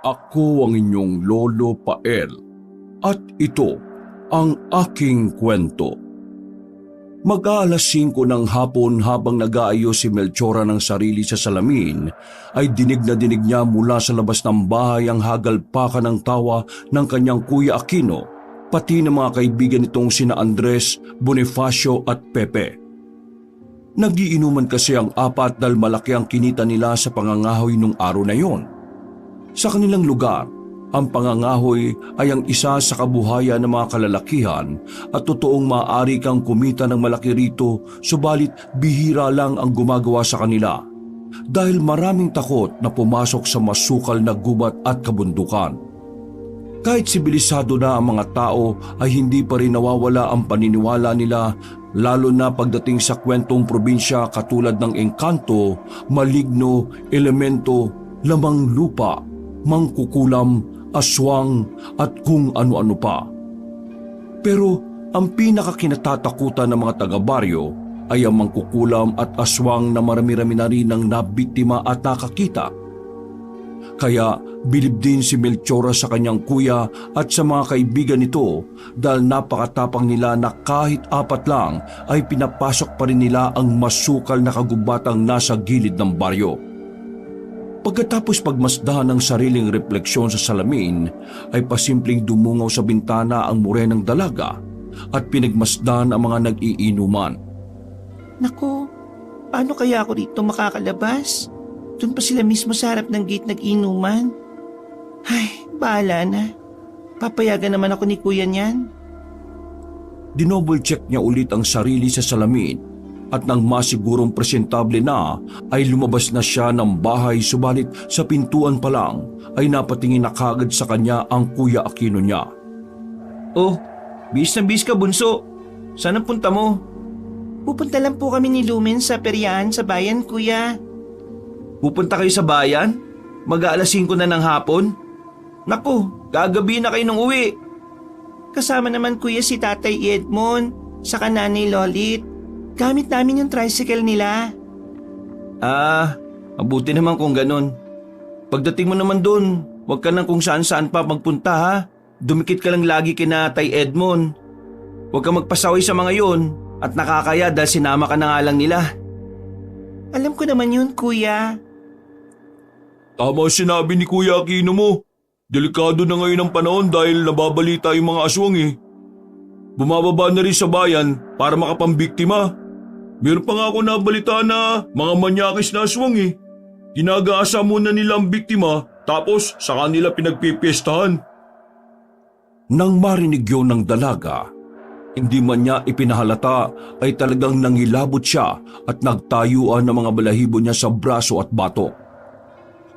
Ako ang inyong Lolo Pael at ito ang aking kwento. Mag-aalas 5 ng hapon habang nag-aayos si Melchora ng sarili sa salamin ay dinig na dinig niya mula sa labas ng bahay ang hagalpakan ng tawa ng kanyang Kuya Aquino, pati ng mga kaibigan nitong sina Andres, Bonifacio at Pepe. Nagiinuman kasi ang apat dahil malaki ang kinita nila sa pangangahoy nung araw na yon. Sa kanilang lugar, ang pangangahoy ay ang isa sa kabuhayan ng mga kalalakihan at totoong maaari kang kumita ng malaki rito, subalit bihira lang ang gumagawa sa kanila dahil maraming takot na pumasok sa masukal na gubat at kabundukan. Kahit sibilisado na ang mga tao ay hindi pa rin nawawala ang paniniwala nila, lalo na pagdating sa kwentong probinsya katulad ng engkanto, maligno, elemento, lamang lupa, mangkukulam, aswang at kung ano-ano pa. Pero ang pinakakinatatakutan ng mga taga-baryo ay ang mangkukulam at aswang na marami-rami na rin ang nabiktima at nakakita. Kaya bilib din si Melchora sa kanyang kuya at sa mga kaibigan nito dahil napakatapang nila na kahit apat lang ay pinapasok pa rin nila ang masukal na kagubatang nasa gilid ng baryo. Pagkatapos pagmasdahan ng sariling refleksyon sa salamin, ay pasimpleng dumungaw sa bintana ang morenang dalaga at pinagmasdan ang mga nag-iinuman. Naku, paano kaya ako dito makakalabas? Doon pa sila mismo sa harap ng gate nag-inuman. Ay, bahala na. Papayagan naman ako ni kuya niyan. Dinouble check niya ulit ang sarili sa salamin at nang masigurong presentable na ay lumabas na siya ng bahay, subalit sa pintuan pa lang ay napatingin na kagad sa kanya ang Kuya Aquino niya. Oh, bis na bis ka bunso. Saan ang punta mo? Pupunta lang po kami ni Lumen sa peryahan sa bayan, kuya. Pupunta kayo sa bayan? Mag-aalas 5 na ng hapon? Naku, gagabi na kayo nung uwi. Kasama naman kuya si Tatay Edmond, saka Nanay Lolit. Gamit namin yung tricycle nila. Ah, mabuti naman kung ganun. Pagdating mo naman doon, huwag ka nang kung saan-saan pa magpunta ha. Dumikit ka lang lagi kina Tay Edmond. Huwag kang magpasaway sa mga yon at nakakaya dahil sinama ka na nga lang nila. Alam ko naman yun, kuya. Tama sinabi ni Kuya Aquino mo. Delikado na ngayon ang panahon dahil nababalita yung mga aswang eh. Bumababa na rin sa bayan para makapambiktima. Meron pa nga ako nabalita na mga manyakis na aswang eh. Ginagaasa muna nila ang biktima tapos sa kanila pinagpipiestahan. Nang marinig yun ng dalaga, hindi man niya ipinahalata ay talagang nangilabot siya at nagtayuan ng mga balahibo niya sa braso at batok.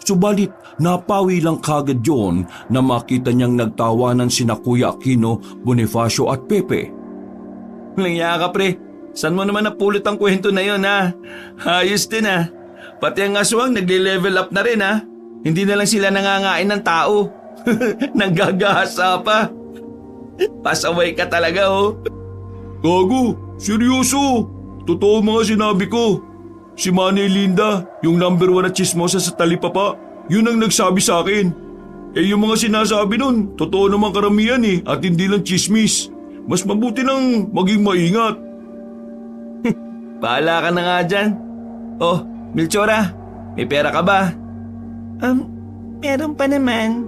Subalit napawi lang kagad yon na makita niyang nagtawanan sina Kuya Aquino, Bonifacio at Pepe. Langya ka pre, saan mo naman napulot ang kwento na yon ha? Ayos din ha. Pati ang aswang nagle-level up na rin ha. Hindi na lang sila nangangain ng tao. Nanggagahasa pa. Pasaway ka talaga oh. Gago, seryoso. Totoo mga sinabi ko. Si Manay Linda, yung number 1 na chismosa sa talipapa, yun ang nagsabi sa akin. Eh yung mga sinasabi nun, totoo naman karamihan eh at hindi lang chismis. Mas mabuti nang maging maingat. Bahala ka na nga dyan. Oh, Melchora, may pera ka ba? Meron pa naman.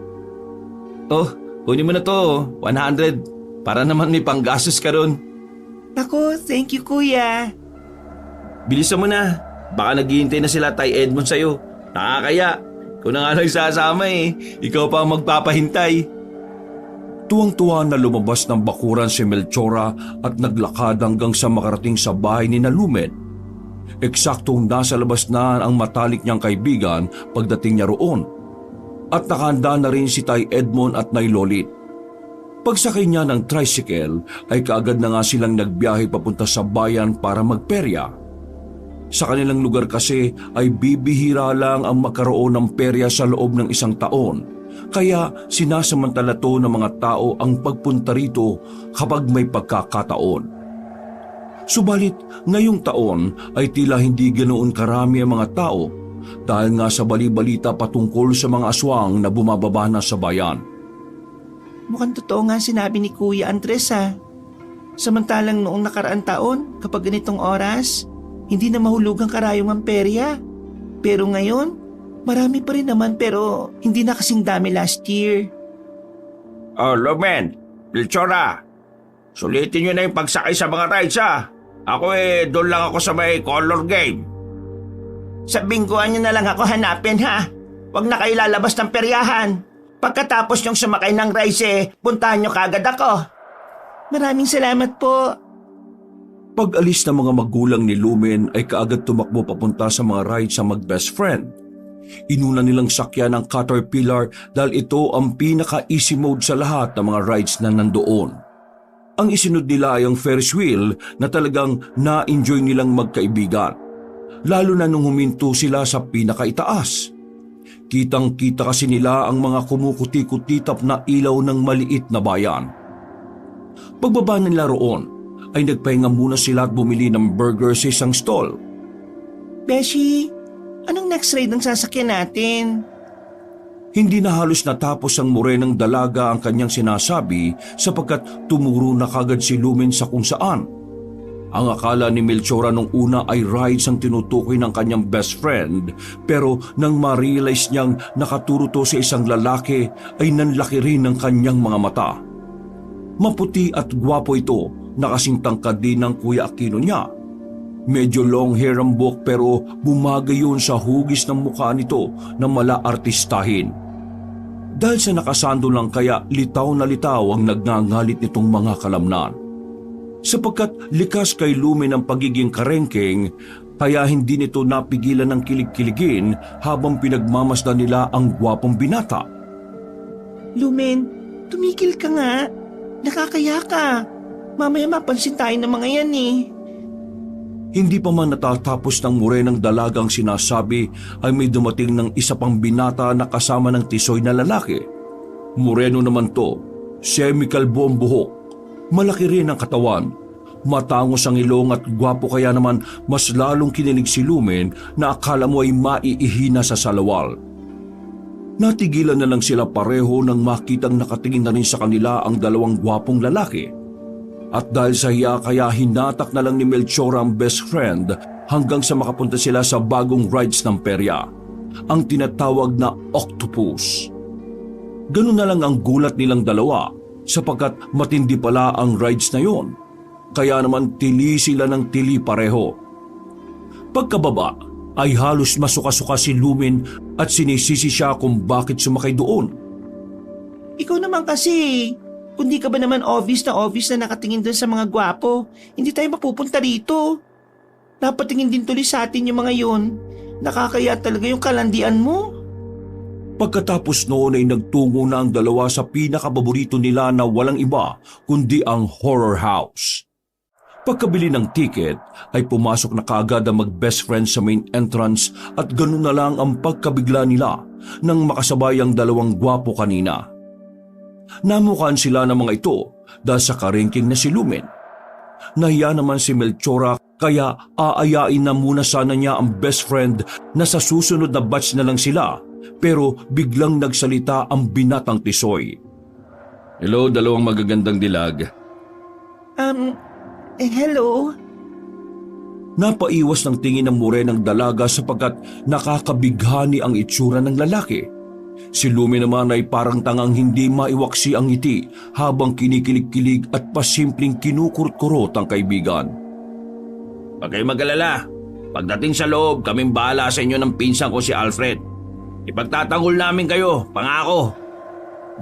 Oh, kunin mo na to, 100. Para naman may panggastos ka ron. Ako, thank you kuya. Bilisan mo na. Baka naghihintay na sila Tay Edmond sa'yo. Nakakaya. Ikaw na nga lang sasama eh. Ikaw pa ang magpapahintay. Tuwang-tuwa na lumabas ng bakuran si Melchora at naglakad hanggang sa makarating sa bahay ni Nalumed. Eksaktong nasa labas na ang matalik niyang kaibigan pagdating niya roon. At nakahanda na rin si Tay Edmond at Nay Lolit. Pagsakay niya ng tricycle ay kaagad na nga silang nagbiyahe papunta sa bayan para magperya. Sa kanilang lugar kasi ay bibihira lang ang magkaroon ng perya sa loob ng isang taon. Kaya sinasamantala to ng mga tao ang pagpunta rito kapag may pagkakataon. Subalit ngayong taon ay tila hindi ganoon karami ang mga tao dahil nga sa bali-balita patungkol sa mga aswang na bumababa na sa bayan. Mukhang totoo nga sinabi ni Kuya Andres ha. Samantalang noong nakaraang taon, kapag ganitong oras, hindi na mahulugang karayong ang perya. Pero ngayon, marami pa rin naman pero hindi na kasing dami last year. Oh, Lumen, Melchora, sulitin nyo na yung pagsakay sa mga rides ha. Ako doon lang ako sa may color game. Sa bingguan nyo na lang ako hanapin ha. Huwag na kayo lalabas ng peryahan. Pagkatapos nyong sumakay ng rides puntahan nyo kagad ako. Maraming salamat po. Pag-alis ng mga magulang ni Lumen ay kaagad tumakbo papunta sa mga rides sa mag-best friend. Inuna nilang sakyan ang Caterpillar dahil ito ang pinaka-easy mode sa lahat ng mga rides na nandoon. Ang isunod nila ay ang Ferris wheel na talagang na-enjoy nilang magkaibigan. Lalo na nung huminto sila sa pinakaitaas. Kitang-kita kasi nila ang mga kumukuti-kutitap na ilaw ng maliit na bayan. Pagbaba nila roon, ay nagpahinga muna sila at bumili ng burger sa isang stall. Beshi, anong next ride ng sasakyan natin? Hindi na halos natapos ang morenang dalaga ang kanyang sinasabi sapagkat tumuro na kagad si Lumen sa kung saan. Ang akala ni Melchora nung una ay rides ang tinutukoy ng kanyang best friend, pero nang ma-realize niyang nakaturo to sa isang lalaki ay nanlaki rin ng kanyang mga mata. Maputi at gwapo ito na kasing tangkad din ng Kuya Aquino niya. Medyo long hair ang buhok pero bumagay yun sa hugis ng mukha nito na mala-artistahin. Dahil sa nakasando lang kaya litaw na litaw ang nagngangalit nitong mga kalamnan. Sapagkat likas kay Lumen ang pagiging karengking, kaya hindi nito napigilan ng kilig-kiligin habang pinagmamasdan nila ang gwapong binata. Lumen, tumigil ka nga. Nakakaya ka. Mamaya mapansin tayo ng mga yan Hindi pa man natatapos ng morenang dalagang sinasabi ay may dumating ng isa pang binata na kasama ng tisoy na lalaki. Moreno naman to, semi-kalbo ang buhok, malaki rin ang katawan, matangos ang ilong at gwapo kaya naman mas lalong kinilig si Lumen na akala mo ay maiihina sa salawal. Natigilan na lang sila pareho nang makitang nakatingin na rin sa kanila ang dalawang gwapong lalaki. At dahil sa hiya kaya hinatak na lang ni Melchora ang best friend hanggang sa makapunta sila sa bagong rides ng perya, ang tinatawag na octopus. Ganun na lang ang gulat nilang dalawa sapagkat matindi pala ang rides na yon. Kaya naman tili sila ng tili pareho. Pagkababa ay halos masuka-suka si Lumen at sinisisi siya kung bakit sumakay doon. Ikaw naman kasi, kung di ka ba naman obvious na nakatingin dun sa mga gwapo, hindi tayo mapupunta rito. Napatingin din tuloy sa atin yung mga yun. Nakakaya talaga yung kalandian mo. Pagkatapos noon ay nagtungo na ang dalawa sa pinakapaborito nila na walang iba kundi ang horror house. Pagkabili ng ticket ay pumasok na kaagad ang mag-best friends sa main entrance at ganun na lang ang pagkabigla nila nang makasabay ang dalawang gwapo kanina. Namukhaan sila ng mga ito dahil sa karengking na si Lumen. Nahiya naman si Melchora kaya aayain na muna sana niya ang best friend na sa susunod na batch na lang sila, pero biglang nagsalita ang binatang tisoy. Hello, dalawang magagandang dilag. Hello? Napaiwas ng tingin ng morenang dalaga sapagkat nakakabighani ang itsura ng lalaki. Si Lumen naman ay parang tangang hindi maiwaksi ang ngiti habang kinikilig-kilig at pasimpleng kinukurot-kurot ang kaibigan. Huwag kayong mag-alala. Pagdating sa loob, kaming bahala sa inyo ng pinsan ko si Alfred. Ipagtatanggol namin kayo, pangako.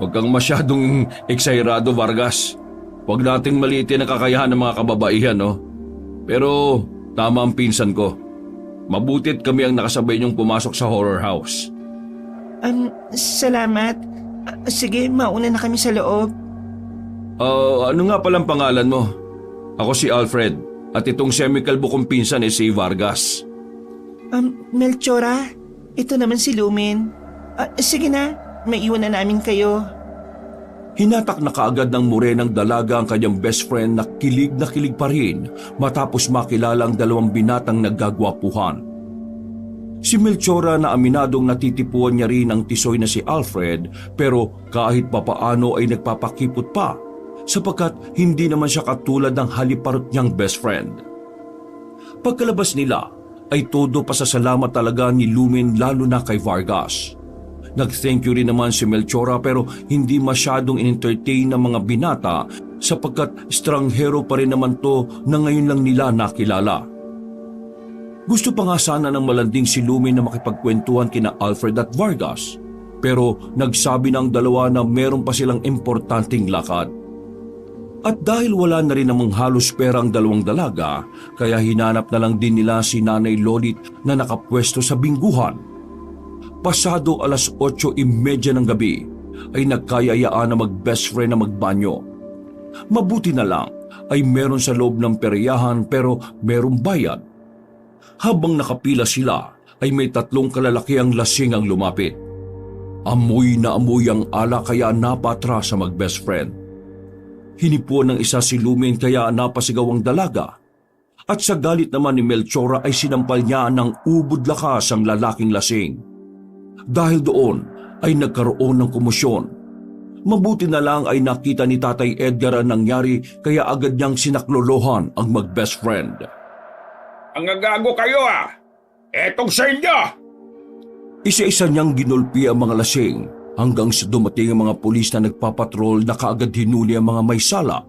Huwag kang masyadong eksayerado, Vargas. Huwag nating maliitin ang kakayahan ng mga kababaihan, no? Pero tama ang pinsan ko. Mabutit kami ang nakasabay niyong pumasok sa horror house. Salamat. Sige, mauna na kami sa loob. Ano nga palang pangalan mo? Ako si Alfred at itong semi-kalbo kong pinsan si Vargas. Melchora, ito naman si Lumen. Sige na, maiwan na namin kayo. Hinatak na kaagad ng morenang dalaga ang kanyang best friend na kilig pa rin matapos makilala ang dalawang binatang naggagwapuhan. Si Melchora na aminadong natitipuan niya rin ang tisoy na si Alfred pero kahit papaano ay nagpapakipot pa sapagkat hindi naman siya katulad ng haliparot niyang best friend. Pagkalabas nila ay todo pasasalamat talaga ni Lumen lalo na kay Vargas. Nag-thank you rin naman si Melchora pero hindi masyadong in-entertain ng mga binata sapagkat estranghero pa rin naman to na ngayon lang nila nakilala. Gusto pa nga sana ng malanding si Lumen na makipagkwentuhan kina Alfred at Vargas pero nagsabi na ang dalawa na meron pa silang importanteng lakad. At dahil wala na rin namang halos pera ang dalawang dalaga kaya hinanap na lang din nila si Nanay Lolit na nakapwesto sa bingguhan. Pasado 8:30 ng gabi ay nagkayayaan na mag-best friend na magbanyo. Mabuti na lang ay meron sa loob ng peryahan pero merong bayad. Habang nakapila sila ay may 3 kalalakiang lasing ang lumapit. Amoy na amoy ang ala kaya napatra sa mag-best friend. Hinipuan ng isa si Lumen kaya napasigaw ang dalaga. At sa galit naman ni Melchora ay sinampal niya ng ubod lakas ang lalaking lasing. Dahil doon ay nagkaroon ng komosyon. Mabuti na lang ay nakita ni Tatay Edgar ang nangyari kaya agad niyang sinaklolohan ang mag-best friend. Ang agago kayo Etong sa inyo! Isa-isa niyang ginulpi ang mga lasing hanggang sa dumating ang mga pulis na nagpapatrol na kaagad hinuli ang mga may sala.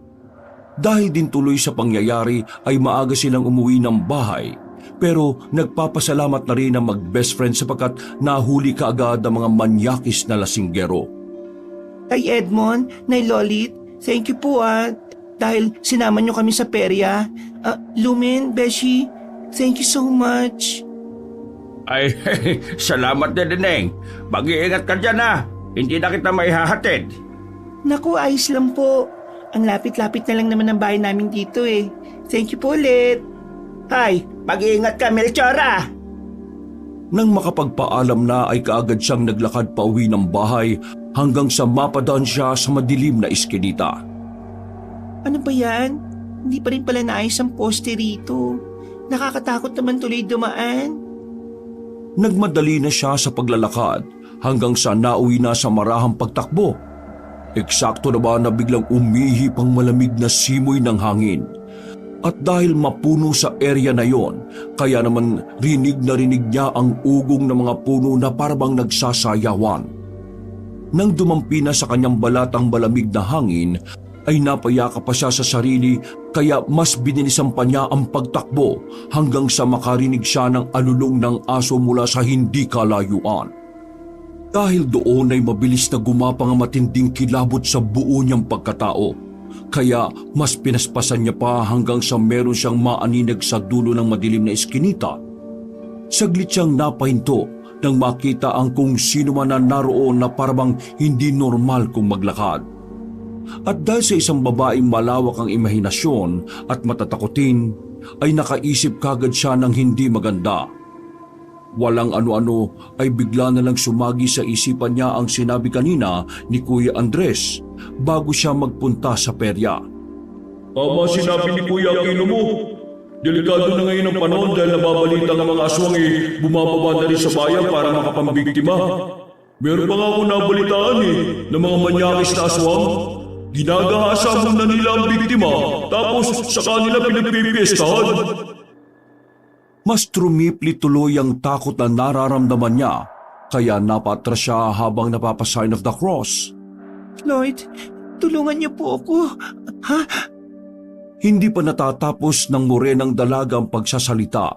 Dahil din tuloy sa pangyayari ay maaga silang umuwi ng bahay pero nagpapasalamat na rin ang mag-best friend sapagkat nahuli kaagad ang mga manyakis na lasinggero. Tay Edmond, Nay Lolit, thank you po dahil sinama niyo kami sa perya. Lumen, Beshi, thank you so much. Ay, salamat din, Neng. Mag-iingat ka dyan Hindi na kita maihahatid. Naku, ayos lang po. Ang lapit-lapit na lang naman ang bahay namin dito Thank you po ulit. Hay, mag-iingat ka, Melchora. Nang makapagpaalam na ay kaagad siyang naglakad pa uwi ng bahay hanggang sa mapadaan siya sa madilim na iskinita. Ano ba yan? Hindi pa rin pala naayos ang poste rito. Nakakatakot naman tuloy dumaan. Nagmadali na siya sa paglalakad hanggang sa nauwi na sa marahang pagtakbo. Eksakto na ba na biglang umihip ang malamig na simoy ng hangin? At dahil mapuno sa area na yon, kaya naman rinig na rinig niya ang ugong ng mga puno na parabang nagsasayawan. Nang dumampi na sa kanyang balat ang malamig na hangin, ay napayaka pa siya sa sarili kaya mas binilisan pa niya ang pagtakbo hanggang sa makarinig siya ng alulong ng aso mula sa hindi kalayuan. Dahil doon ay mabilis na gumapang ang matinding kilabot sa buo niyang pagkatao. Kaya mas pinaspasan niya pa hanggang sa meron siyang maaninag sa dulo ng madilim na eskinita. Saglit siyang napahinto nang makita ang kung sino man na naroon na parabang hindi normal kung maglakad. At dahil sa isang babaeng malawak ang imahinasyon at matatakotin, ay nakaisip kagad siya ng hindi maganda. Walang ano-ano ay bigla na lang sumagi sa isipan niya ang sinabi kanina ni Kuya Andres bago siya magpunta sa perya. Tama sinabi ni Kuya Aquino mo. Delikado na ngayon ang panahon dahil nababalita ng mga aswang bumababa na rin sa bayan para makapambiktima. Meron pa nga ako nabalitaan ng mga manyakis na aswang. Ginagahasa muna nila ang biktima tapos sa kanila pinagpipiestahan. Mas trumipli tuloy ang takot na nararamdaman niya kaya napatras siya habang napapasign of the cross. Lloyd, tulungan niyo po ako. Hindi pa natatapos ng morenang dalaga ang pagsasalita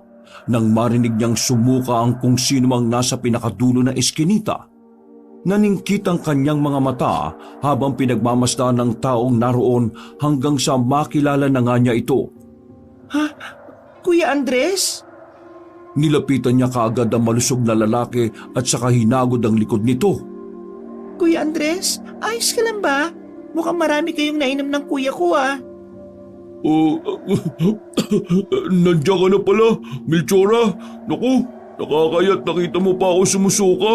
nang marinig niyang sumuka ang kung sino mang nasa pinakadulo na eskinita. Naningkit ang kanyang mga mata habang pinagmamasdan ng taong naroon hanggang sa makilala na nga niya ito. Kuya Andres? Nilapitan niya kaagad ang malusog na lalaki at saka hinagod ang likod nito. Kuya Andres, ayos ka lang ba? Mukhang marami kayong nainom ng kuya ko Nandiyan ka na pala, Melchora. Naku, nakakayat nakita mo pa ako sumusuka.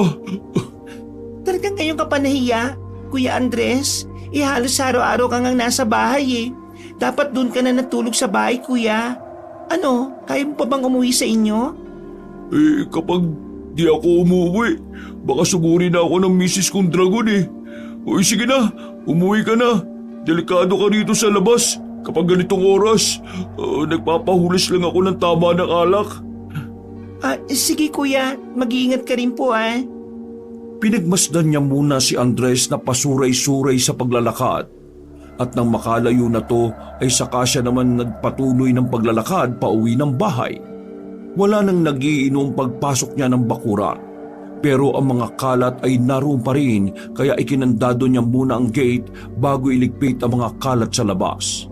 Talagang ngayon ka pa nahiya, Kuya Andres? Halos araw-araw kang nasa bahay Dapat doon ka na natulog sa bahay, kuya. Ano, kaya mo pa bang umuwi sa inyo? Kapag di ako umuwi. Baka sugurin na ako ng misis kong dragon eh. Uy, sige na, umuwi ka na. Delikado ka rito sa labas. Kapag ganitong oras, nagpapahulas lang ako ng tama ng alak. Sige kuya, mag-iingat ka rin po ah. Pinagmasdan niya muna si Andres na pasuray-suray sa paglalakad. At nang makalayo na to ay saka siya naman nagpatuloy ng paglalakad pauwi ng bahay. Wala nang nagiinom pagpasok niya ng bakuran. Pero ang mga kalat ay naroon pa rin kaya ikinandado niya muna ang gate bago iligpit ang mga kalat sa labas.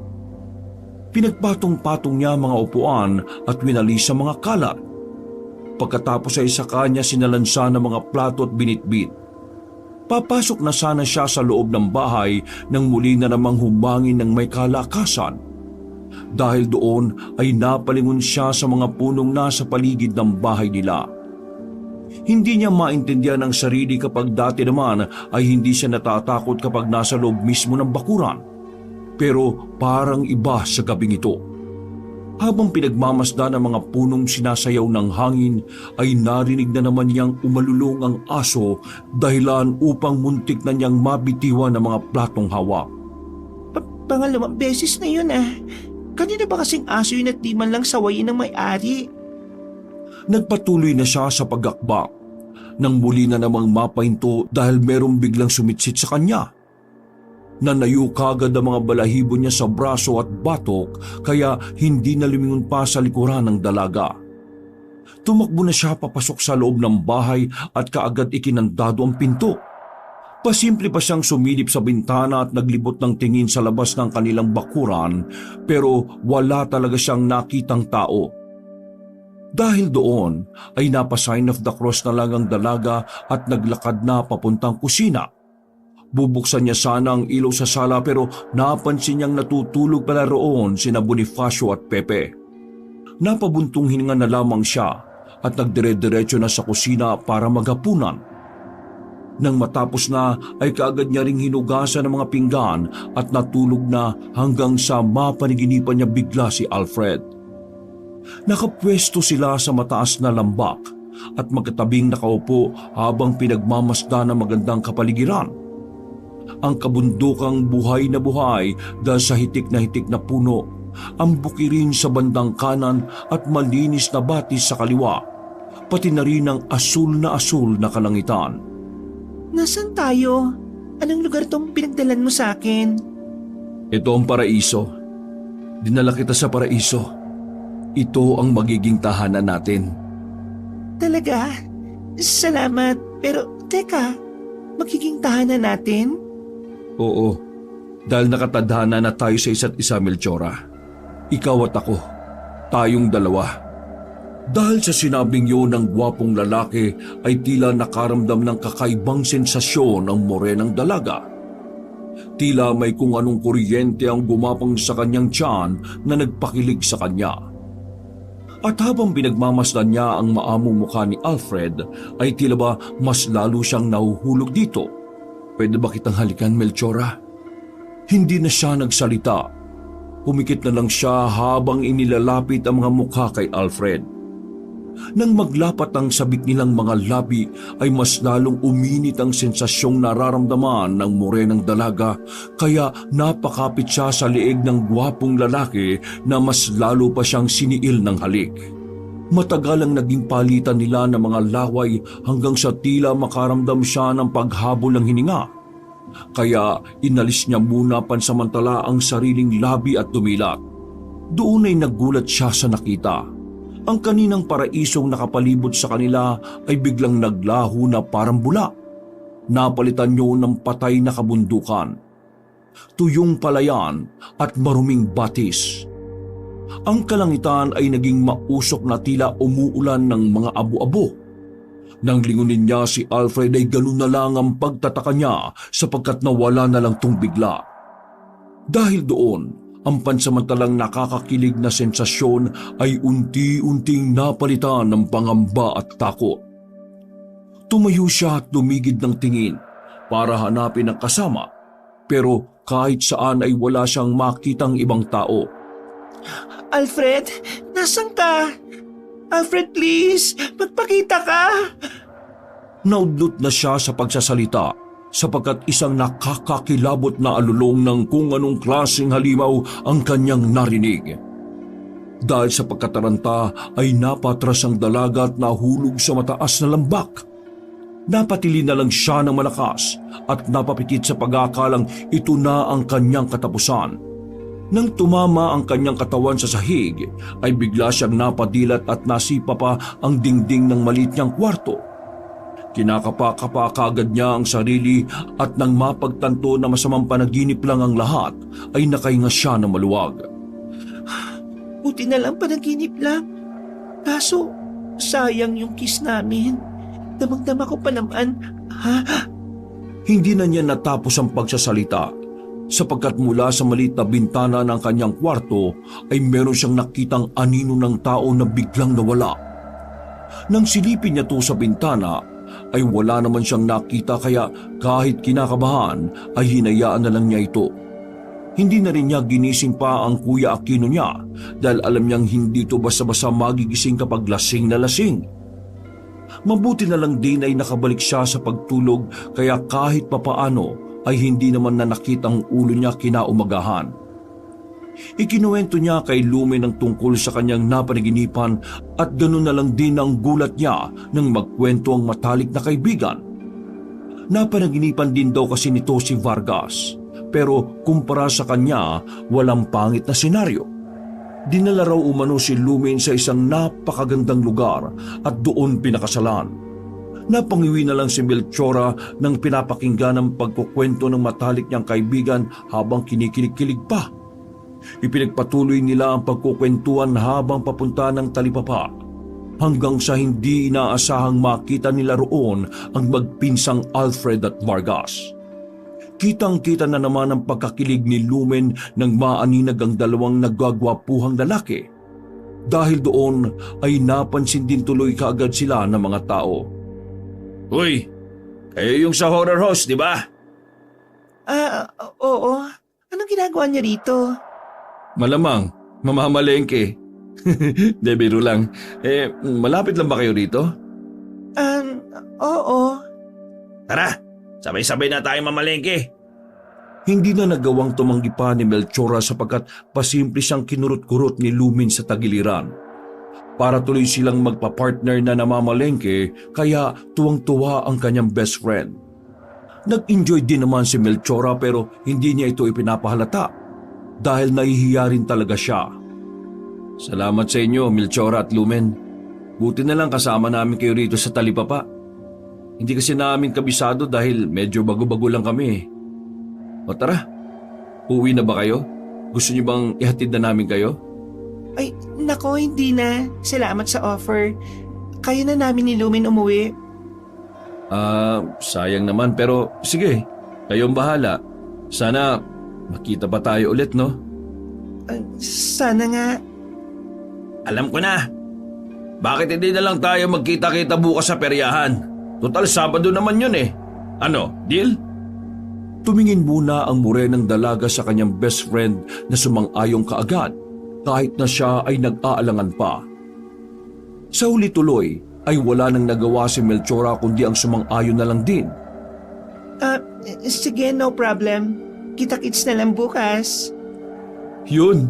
Pinagpatong-patong niya ang mga upuan at winalis ang mga kalat. Pagkatapos ay saka niya sinalansa ng mga plato at binitbit. Papasok na sana siya sa loob ng bahay nang muli na namang humangin ng may kalakasan. Dahil doon ay napalingon siya sa mga punong nasa paligid ng bahay nila. Hindi niya maintindihan ang sarili kapag dati naman ay hindi siya natatakot kapag nasa loob mismo ng bakuran. Pero parang iba sa gabing ito. Habang pinagmamasdan ang mga punong sinasayaw ng hangin ay narinig na naman niyang umalulong ang aso dahilan upang muntik na niyang mabitiwan ang mga platong hawak. Pangalawang beses na yun ah. Kanina ba kasing aso yun at di man lang sawayin ng may-ari? Nagpatuloy na siya sa pagakbak nang muli na namang mapahinto dahil merong biglang sumitsit sa kanya. Nanayo kagad ang mga balahibo niya sa braso at batok kaya hindi na lumingon pa sa likuran ng dalaga. Tumakbo na siya papasok sa loob ng bahay at kaagad ikinandado ang pinto. Pasimple pa siyang sumilip sa bintana at naglibot ng tingin sa labas ng kanilang bakuran pero wala talaga siyang nakitang tao. Dahil doon ay napa-sign of the cross na lang ang dalaga at naglakad na papuntang kusina. Bubuksan niya sana ang ilaw sa sala pero napansin niyang natutulog pala roon sina Bonifacio at Pepe. Napabuntong hininga na lamang siya at nagdire-diretso na sa kusina para maghapunan. Nang matapos na ay kaagad niya ring hinugasan ng mga pinggan at natulog na hanggang sa mapaniginipan niya bigla si Alfred. Nakapwesto sila sa mataas na lambak at magkatabing nakaupo habang pinagmamasdan ng magandang kapaligiran. Ang kabundukang buhay na buhay dahil sa hitik na puno, ang bukirin sa bandang kanan at malinis na batis sa kaliwa, pati na rin ang asul na kalangitan. Nasaan tayo? Anong lugar tong pinagdalan mo sa akin? Ito ang paraiso. Dinala kita sa paraiso. Ito ang magiging tahanan natin. Talaga? Salamat. Pero teka, magiging tahanan natin? Oo, dahil nakatadhana na tayo sa isa't isa, Melchora. Ikaw at ako, tayong dalawa. Dahil sa sinabing yun ng gwapong lalaki ay tila nakaramdam ng kakaibang sensasyon ang morenang dalaga. Tila may kung anong kuryente ang gumapang sa kanyang tiyan na nagpakilig sa kanya. At habang pinagmamasdan niya ang maamong mukha ni Alfred ay tila ba mas lalo siyang nahuhulog dito. Pwede ba kitang halikan, Melchora? Hindi na siya nagsalita. Pumikit na lang siya habang inilalapit ang mga mukha kay Alfred. Nang maglapat ang sabik nilang mga labi ay mas lalong uminit ang sensasyong nararamdaman ng morenang dalaga kaya napakapit siya sa leeg ng gwapong lalaki na mas lalo pa siyang siniil ng halik. Matagal ang naging palitan nila ng mga laway hanggang sa tila makaramdam siya ng paghabol ng hininga. Kaya inalis niya muna pansamantala ang sariling labi at dumilat. Doon ay nagulat siya sa nakita. Ang kaninang paraisong nakapalibot sa kanila ay biglang naglaho na parang bula. Napalitan niyo ng patay na kabundukan, tuyong palayan at maruming batis. Ang kalangitan ay naging mausok na tila umuulan ng mga abo-abo. Nang lingunin niya si Alfred ay ganun na lang ang pagtataka niya sapagkat nawala na lang tung bigla. Dahil doon, ang pansamantalang nakakakilig na sensasyon ay unti-unting napalitan ng pangamba at takot. Tumayo siya at tumigid ng tingin para hanapin ang kasama, pero kahit saan ay wala siyang makitang ibang tao. Alfred, nasan ka? Alfred, please, magpakita ka. Naudlot na siya sa pagsasalita sapagkat isang nakakakilabot na alulong ng kung anong klaseng halimaw ang kanyang narinig. Dahil sa pagkataranta ay napatras ang dalaga at nahulog sa mataas na lambak. Napatili na lang siya ng malakas at napapikit sa pag-aakalang ito na ang kanyang katapusan. Nang tumama ang kanyang katawan sa sahig, ay bigla siyang napadilat at nasipa pa ang dingding ng maliit niyang kwarto. Kinakapa-kapa kaagad niya ang sarili at nang mapagtanto na masamang panaginip lang ang lahat, ay nakahinga siya ng maluwag. Buti na lang panaginip lang. Kaso, sayang yung kiss namin. Damang-dama ko pa naman. Hindi na niya natapos ang pagsasalita sapagkat mula sa maliit na bintana ng kanyang kwarto ay meron siyang nakitang anino ng tao na biglang nawala. Nang silipin niya to sa bintana ay wala naman siyang nakita kaya kahit kinakabahan ay hinayaan na lang niya ito. Hindi na rin niya ginising pa ang Kuya Aquino niya dahil alam niyang hindi ito basta-basta magigising kapag lasing na lasing. Mabuti na lang din ay nakabalik siya sa pagtulog kaya kahit papaano ay hindi naman nanakit ang ulo niya kinaumagahan. Ikinuwento niya kay Lumen ang tungkol sa kanyang napanaginipan at ganoon na lang din ang gulat niya nang magkwento ang matalik na kaibigan. Napanaginipan din daw kasi nito si Vargas pero kumpara sa kanya walang pangit na senaryo. Dinala raw umano si Lumen sa isang napakagandang lugar at doon pinakasalan. Napangiwi na lang si Melchora nang pinapakinggan ang pagkukwento ng matalik niyang kaibigan habang kinikilig-kilig pa. Ipinagpatuloy nila ang pagkukwentuhan habang papunta ng talipapa hanggang sa hindi inaasahang makita nila roon ang magpinsang Alfred at Vargas. Kitang-kita na naman ang pagkakilig ni Lumen nang maaninag ang dalawang nagwagwapuhang lalaki. Dahil doon ay napansin din tuloy kaagad sila ng mga tao. Uy, kayo yung sa horror host, di ba? Oo. Anong ginagawa niya rito? Malamang, mamamalengke. De, biro lang. Malapit lang ba kayo rito? Oo. Tara, sabay-sabay na tayo mamalengke. Hindi na nagawang tumanggi pa ni Melchora sapagkat pasimple siyang kinurot-kurot ni Lumen sa tagiliran. Para tuloy silang magpa-partner na namamalengke kaya tuwang-tuwa ang kanyang best friend. Nag-enjoy din naman si Melchora pero hindi niya ito ipinapahalata dahil nahihiya rin talaga siya. Salamat sa inyo, Melchora at Lumen. Buti na lang kasama namin kayo rito sa talipapa. Hindi kasi namin kabisado dahil medyo bago-bago lang kami. O tara, uwi na ba kayo? Gusto niyo bang ihatid na namin kayo? Ay, nako, hindi na. Salamat sa offer. Kaya na namin ni Lumen umuwi. Sayang naman pero sige, kayong bahala. Sana makita pa tayo ulit, no? Sana nga. Alam ko na. Bakit hindi na lang tayo magkita-kita bukas sa peryahan? Total Sabado naman yun eh. Ano, deal? Tumingin muna ang morenang dalaga sa kanyang best friend na sumang-ayong kaagad kahit na siya ay nag-aalangan pa. Sa huli tuloy ay wala nang nagawa si Melchora kundi ang sumang-ayon na lang din. Sige, no problem. Kita-kits na lang bukas. Yun.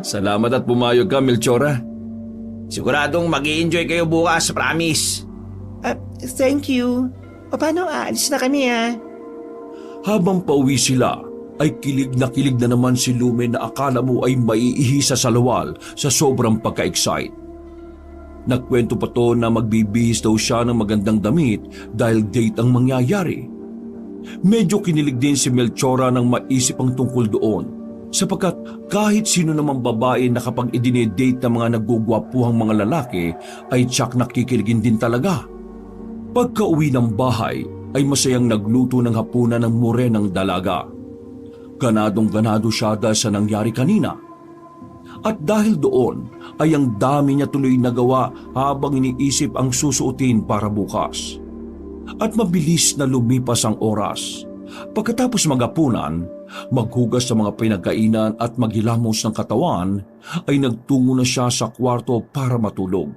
Salamat at pumayag ka, Melchora. Siguradong mag-i-enjoy kayo bukas, promise. Thank you. O paano, aalis na kami Habang pauwi sila, ay kilig na naman si Lumen na akala mo ay maiihi sa salawal sa sobrang pagka-excite. Nagkwento pa to na magbibihis daw siya ng magandang damit dahil date ang mangyayari. Medyo kinilig din si Melchora nang maisip ang tungkol doon sapagkat kahit sino namang babae na kapag idinedate ng mga nagugwapuhang mga lalaki ay tsak nakikiligin din talaga. Pagka-uwi ng bahay ay masayang nagluto ng hapunan ng morenang dalaga. Ganadong-ganado siya dahil sa nangyari kanina. At dahil doon ay ang dami niya tuloy nagawa habang iniisip ang susuotin para bukas. At mabilis na lumipas ang oras. Pagkatapos maghapunan, maghugas sa mga pinagkainan at maghilamos ng katawan, ay nagtungo na siya sa kwarto para matulog.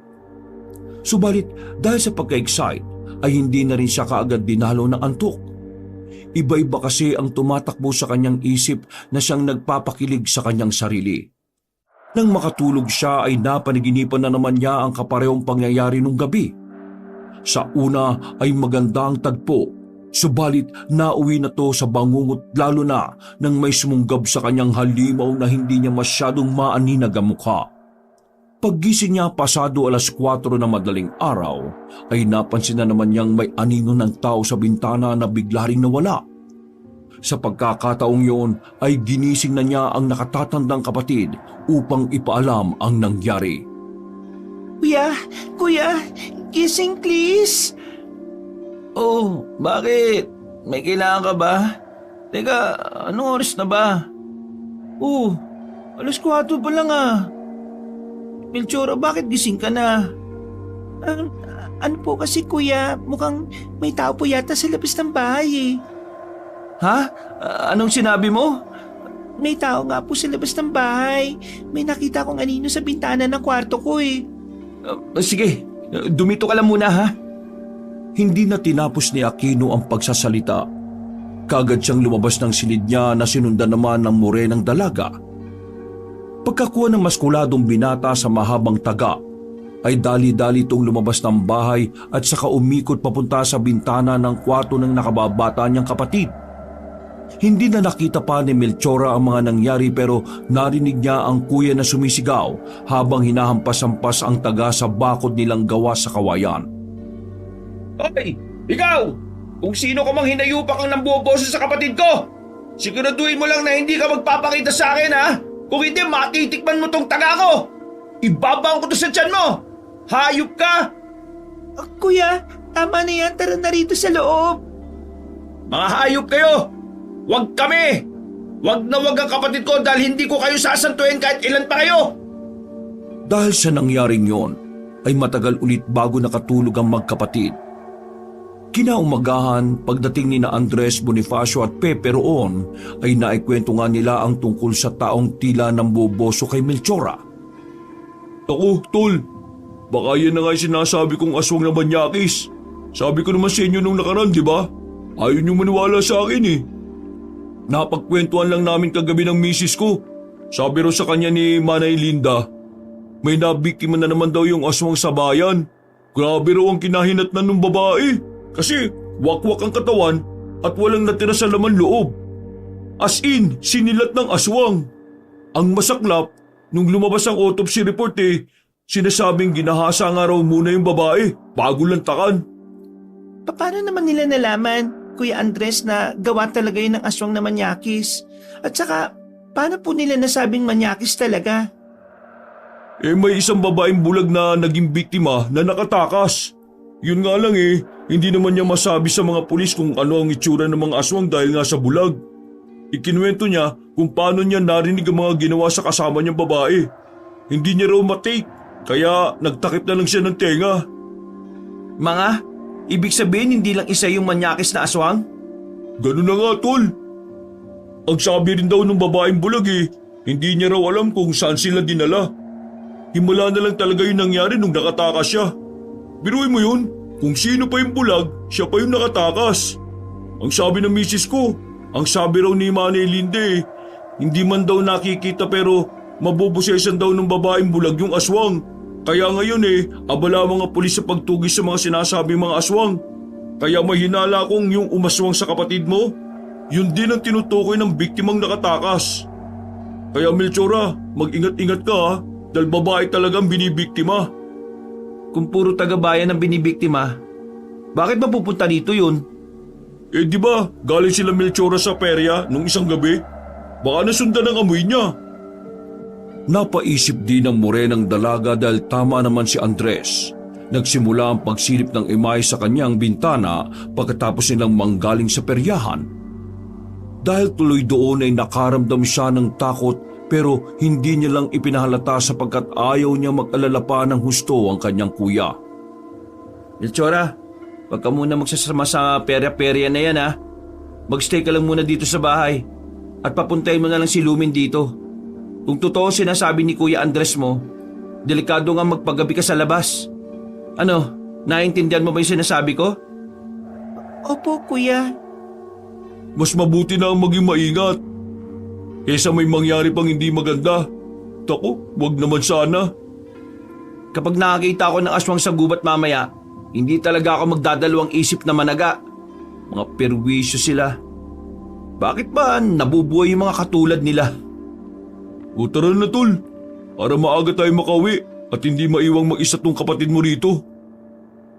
Subalit dahil sa pagka-excite, ay hindi na rin siya kaagad dinalo ng antok. Iba-iba kasi ang tumatakbo sa kanyang isip na siyang nagpapakilig sa kanyang sarili. Nang makatulog siya ay napanaginipan na naman niya ang kaparehong pangyayari nung gabi. Sa una ay magandang tagpo, subalit nauwi na to sa bangungot lalo na nang may sumunggab sa kanyang halimaw na hindi niya masyadong maaninag ang mukha. Paggising niya pasado 4:00 na madaling araw, ay napansin na naman niyang may anino ng tao sa bintana na bigla ring nawala. Sa pagkakataong yun ay ginising na niya ang nakatatandang kapatid upang ipaalam ang nangyari. Kuya, gising please. Oh, bakit? May kailangan ka ba? Teka, anong oras na ba? Oh, 4:00 pa lang ah. Melchora, bakit gising ka na? Ano po kasi kuya, mukhang may tao po yata sa labas ng bahay eh. Ha? Anong sinabi mo? May tao nga po sa labas ng bahay. May nakita kong anino sa bintana ng kwarto ko eh. Sige, dumito ka lang muna ha. Hindi na tinapos ni Aquino ang pagsasalita. Kagad siyang lumabas ng silid niya na sinundan naman ng morenang dalaga. Pagkakuha ng maskuladong binata sa mahabang taga, ay dali-dali itong lumabas ng bahay at saka umikot papunta sa bintana ng kwarto ng nakababata niyang kapatid. Hindi na nakita pa ni Melchora ang mga nangyari pero narinig niya ang kuya na sumisigaw habang hinahampas-hampas ang taga sa bakod nilang gawa sa kawayan. Hoy! Ikaw! Kung sino ka mang hinayupak ang nambuboso sa kapatid ko! Siguraduhin mo lang na hindi ka magpapakita sa akin ha! Kung hindi, matitikman mo tong taga ko! Ibabaon ko to sa tiyan mo! Hayop ka! Kuya, tama na yan. Tara na rito sa loob. Mga hayop kayo! Huwag kami! Huwag na huwag ang kapatid ko dahil hindi ko kayo sasantuin kahit ilan pa kayo! Dahil sa nangyaring yon, ay matagal ulit bago nakatulog ang magkapatid. Kinaumagahan, pagdating ni na Andres, Bonifacio at Pepe roon, ay naikwento nga nila ang tungkol sa taong tila namboboso kay Melchora. Ako, tol. Baka yan na nga yung sinasabi kong aswang na Banyakis. Sabi ko naman sa inyo nung nakaraan, di ba? Ayaw niyo maniwala sa akin eh. Napagkwentuhan lang namin kagabi ng misis ko. Sabi raw sa kanya ni Manay Linda, may nabiktima na naman daw yung aswang sa bayan. Grabe raw ang kinahinatnan ng babae. Kasi wakwak ang katawan at walang natira sa laman loob. As in, sinilat ng aswang. Ang masaklap, nung lumabas ang autopsy report sinasabing ginahasa nga raw muna yung babae bago lantakan. Paano naman nila nalaman, Kuya Andres, na gawa talaga yun ng aswang na Manyakis? At saka, paano po nila nasabing Manyakis talaga? May isang babaeng bulag na naging biktima na nakatakas. Yun nga lang hindi naman niya masabi sa mga pulis kung ano ang itsura ng mga aswang dahil nga sa bulag. Ikinuwento niya kung paano niya narinig ang mga ginawa sa kasama niyang babae. Hindi niya raw matake, kaya nagtakip na lang siya ng tenga. Mga, ibig sabihin hindi lang isa yung Manyakis na aswang? Ganun na nga, tol. Ang sabi rin daw ng babaeng bulag hindi niya raw alam kung saan sila dinala. Himala na lang talaga yung nangyari nung nakatakas siya. Biruin mo yun, kung sino pa yung bulag, siya pa yung nakatakas. Ang sabi ng misis ko, ang sabi raw ni Manay Linde, hindi man daw nakikita pero mabubusesan daw ng babaeng bulag yung aswang. Kaya ngayon abala mga pulis sa pagtugis sa mga sinasabing mga aswang. Kaya may hinala kong yung umaswang sa kapatid mo, yun din ang tinutukoy ng biktimang nakatakas. Kaya Melchora, mag-ingat-ingat ka dahil babae talagang binibiktima. Kung puro taga-bayan ang binibiktima, bakit ba pupunta dito yun? Di ba, galing sila Melchora sa perya nung isang gabi? Baka nasundan ang amoy niya. Napaisip din ng morenang dalaga dahil tama naman si Andres. Nagsimula ang pagsilip ng imay sa kanyang bintana pagkatapos nilang manggaling sa peryahan. Dahil tuloy doon ay nakaramdam siya ng takot pero hindi niya lang ipinahalata sapagkat ayaw niya mag-alala pa ng husto ang kanyang kuya. Melchora, wag ka muna magsasama sa perya-perya na yan ha. Magstay ka lang muna dito sa bahay at papuntahin mo na lang si Lumin dito. Kung totoo sinasabi ni Kuya Andres mo, delikado nga magpagabi ka sa labas. Ano, naiintindihan mo ba yung sinasabi ko? Opo, kuya. Mas mabuti na ang maging maingat. Kesa may mangyari pang hindi maganda. Tako, wag naman sana. Kapag nakakita ako ng aswang sa gubat mamaya, hindi talaga ako magdadalawang isip na managa. Mga perwisyo sila. Bakit ba nabubuhay yung mga katulad nila? O tara na tol, para maaga tayo makauwi at hindi maiwang mag-isa tong kapatid mo rito.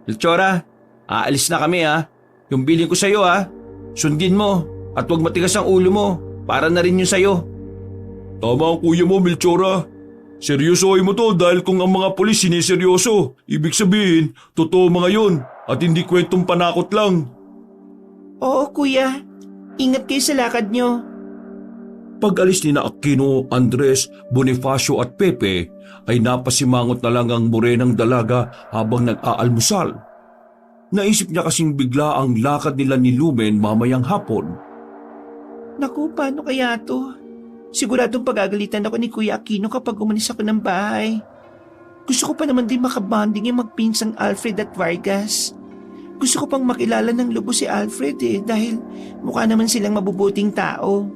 Melchora, aalis na kami ha. Yung bilin ko sa'yo ha, sundin mo at huwag matigas ang ulo mo para na rin yun sa'yo. Tama ang kuya mo, Melchora. Seryosohin mo to dahil kung ang mga pulis siniseryoso, ibig sabihin, totoo mga yun at hindi kwentong panakot lang. Oo kuya, ingat kayo sa lakad nyo. Pag-alis ni na Aquino, Andres, Bonifacio at Pepe ay napasimangot na lang ang morenang dalaga habang nag-aalmusal. Naisip niya kasing bigla ang lakad nila ni Lumen mamayang hapon. Naku, paano kaya to? Siguradong pagagalitan ako ni Kuya Aquino kapag umalis ako ng bahay. Gusto ko pa naman din makabanding yung magpinsang Alfred at Vargas. Gusto ko pang makilala ng lubos si Alfred dahil mukha naman silang mabubuting tao.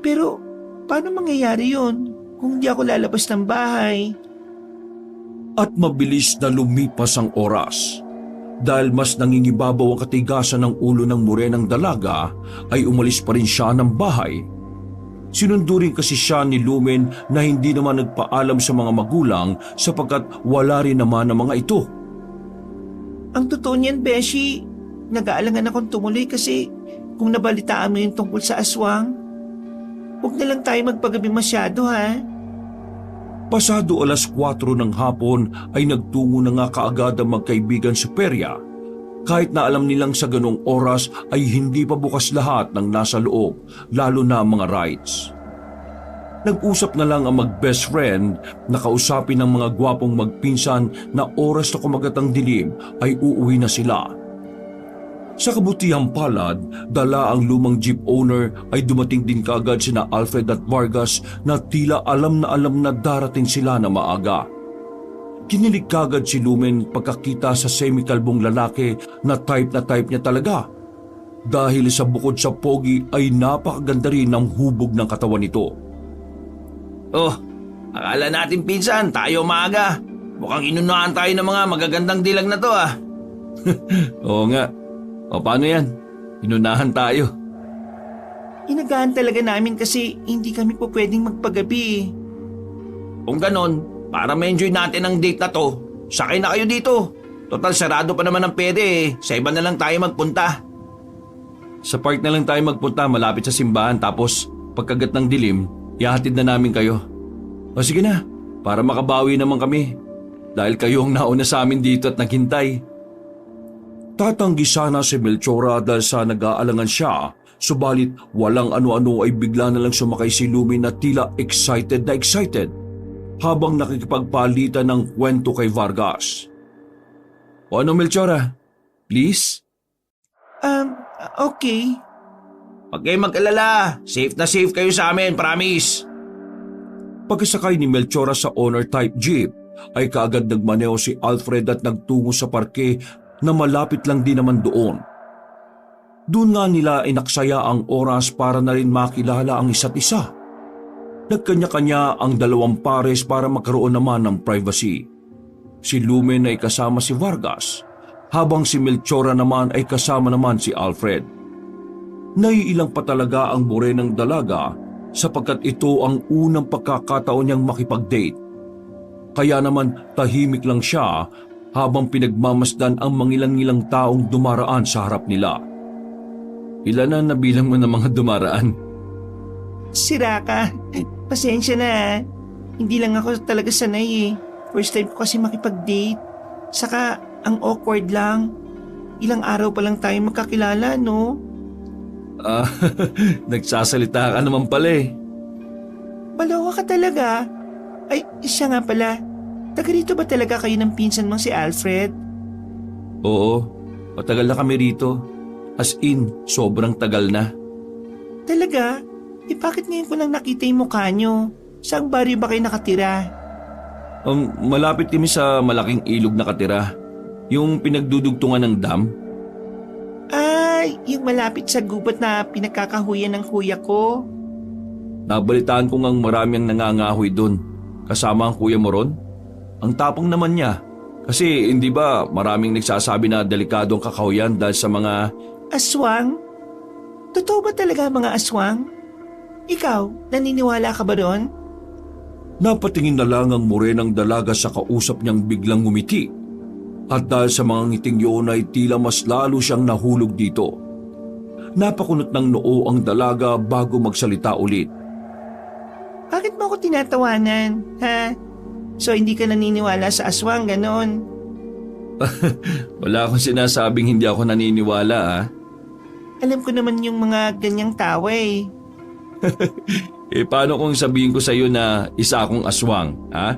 Pero paano mangyayari yun kung di ako lalabas ng bahay? At mabilis na lumipas ang oras. Dahil mas nangingibabaw ang katigasan ng ulo ng morenang dalaga, ay umalis pa rin siya ng bahay. Sinundo rin kasi siya ni Lumen na hindi naman nagpaalam sa mga magulang sapagkat wala rin naman ang mga ito. Ang totoo niyan, Beshi, nag-aalangan akong tumuloy kasi kung nabalitaan mo yung tungkol sa aswang, huwag na lang tayo magpagabi masyado ha. Pasado 4:00 ng hapon ay nagtungo na nga kaagad ang magkaibigan sa perya. Kahit na alam nilang sa ganong oras ay hindi pa bukas lahat ng nasa loob, lalo na ang mga rides. Nag-usap na lang ang mag-best friend na kausapin ng mga gwapong magpinsan na oras na kumagat ang dilim ay uuwi na sila. Sa kabutihang palad, dala ang lumang jeep owner ay dumating din kaagad sina Alfred at Vargas na tila alam na darating sila na maaga. Kinilig kaagad si Lumen pagkakita sa semikalbong lalaki na type niya talaga. Dahil sa bukod sa pogi ay napakaganda rin ng hubog ng katawan nito. Oh, akala natin pinsan, tayo maaga. Mukhang inunahan tayo ng mga magagandang dilag na to ah. Oo nga. O paano yan? Inunahan tayo. Inagaan talaga namin kasi hindi kami po pwedeng magpagabi. Kung ganon, para ma-enjoy natin ang date na to, sakay na kayo dito. Total sarado pa naman ang pwede sa iba na lang tayo magpunta. Sa park na lang tayo magpunta malapit sa simbahan tapos pagkagat ng dilim, ihahatid na namin kayo. O sige na, para makabawi naman kami. Dahil kayo ang nauna sa amin dito at naghintay. Tatanggi sana si Melchora dahil sa nag-aalangan siya, subalit walang ano-ano ay bigla na lang sumakay si Lumen na tila excited habang nakikipagpalitan ng kwento kay Vargas. O ano Melchora? Please? Okay. Huwag kayong mag-alala. Safe na safe kayo sa amin, promise. Pagkasakay ni Melchora sa owner type jeep, ay kaagad nagmaneho si Alfred at nagtungo sa parke na malapit lang din naman doon. Doon nga nila inaksaya ang oras para na rin makilala ang isa't isa. Nagkanya-kanya ang dalawang pares para magkaroon naman ng privacy. Si Lumen ay kasama si Vargas, habang si Melchora naman ay kasama naman si Alfred. Naiilang pa talaga ang morenang dalaga sapagkat ito ang unang pagkakataon niyang makipag-date. Kaya naman tahimik lang siya habang pinagmamasdan ang mangilang-ilang taong dumaraan sa harap nila. Ilan na nabilang mo ng mga dumaraan? Sira ka. Pasensya na. Hindi lang ako talaga sanay First time ko kasi makipag-date. Saka ang awkward lang. Ilang araw pa lang tayo magkakilala, no? Nagsasalita ka naman pala Malawa ka talaga. Ay, siya nga pala. Taga rito ba talaga kayo ng pinsan mong si Alfred? Oo, matagal na kami rito. As in, sobrang tagal na. Talaga? Bakit ngayon ko lang nakita yung mukha nyo? Saang baryo ba kayo nakatira? Malapit kami sa malaking ilog na katira. Yung pinagdudugtungan ng dam. yung malapit sa gubat na pinagkakahuyan ng kuya ko. Nabalitaan ko ngang marami ang nangangahoy doon. Kasama ang kuya mo ron? Ang tapang naman niya. Kasi hindi ba maraming nagsasabi na delikado ang kakahuyan dahil sa mga... Aswang? Totoo ba talaga mga aswang? Ikaw, naniniwala ka ba doon? Napatingin na lang ang morenang dalaga sa kausap niyang biglang ngumiti. At dahil sa mga ngiting yun ay tila mas lalo siyang nahulog dito. Napakunot ng noo ang dalaga bago magsalita ulit. Bakit mo ako tinatawanan, ha? So hindi ka naniniwala sa aswang, ganon? Wala akong sinasabing hindi ako naniniwala ah. Alam ko naman yung mga ganyang tawa eh. Paano kung sabihin ko sa iyo na isa akong aswang, ha?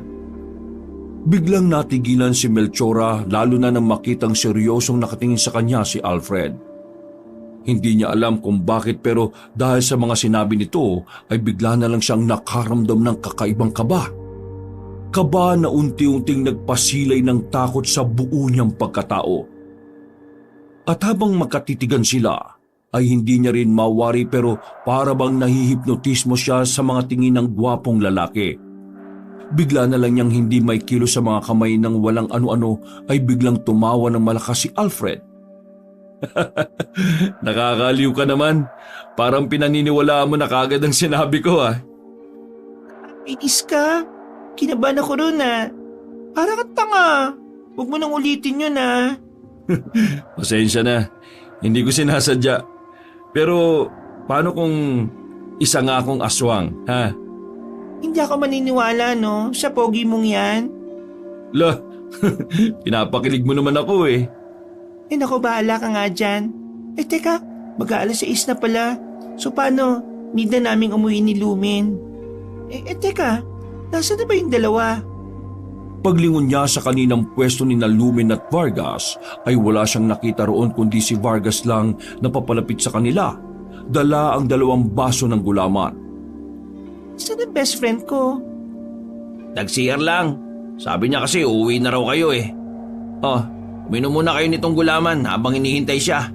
Biglang natigilan si Melchora lalo na nang makitang seryosong nakatingin sa kanya si Alfred. Hindi niya alam kung bakit pero dahil sa mga sinabi nito ay bigla na lang siyang nakaramdam ng kakaibang kaba. Kaba na unti-unting nagpasilay ng takot sa buo niyang pagkatao. At habang makatitigan sila, ay hindi niya rin mawari pero para bang nahihipnotismo siya sa mga tingin ng gwapong lalaki. Bigla na lang niyang hindi may kilo sa mga kamay ng walang ano-ano ay biglang tumawa ng malakas si Alfred. Nakakaliw ka naman. Parang pinaniniwalaan mo na kagad ang sinabi ko ah. Inis ka? Kinabahan ako ron ah. Para ka tanga. Huwag mo nang ulitin yun ah. Pasensya na. Hindi ko sinasadya. Pero paano kung isa nga akong aswang, ha? Hindi ako maniniwala no, sa pogi mong yan. Lah, pinapakilig mo naman ako eh. Naku, bahala ka nga dyan. Teka, mag-aalas 6 na pala. So paano, need na naming umuwi ni Lumen? Teka, nasaan na ba yung dalawa? Paglingon niya sa kaninang pwesto ni Lumen at Vargas ay wala siyang nakita roon kundi si Vargas lang na papalapit sa kanila. Dala ang 2 baso ng gulaman. Saan ang best friend ko? Nag-CR lang. Sabi niya kasi uuwi na raw kayo eh. Uminom muna kayo nitong gulaman habang hinihintay siya.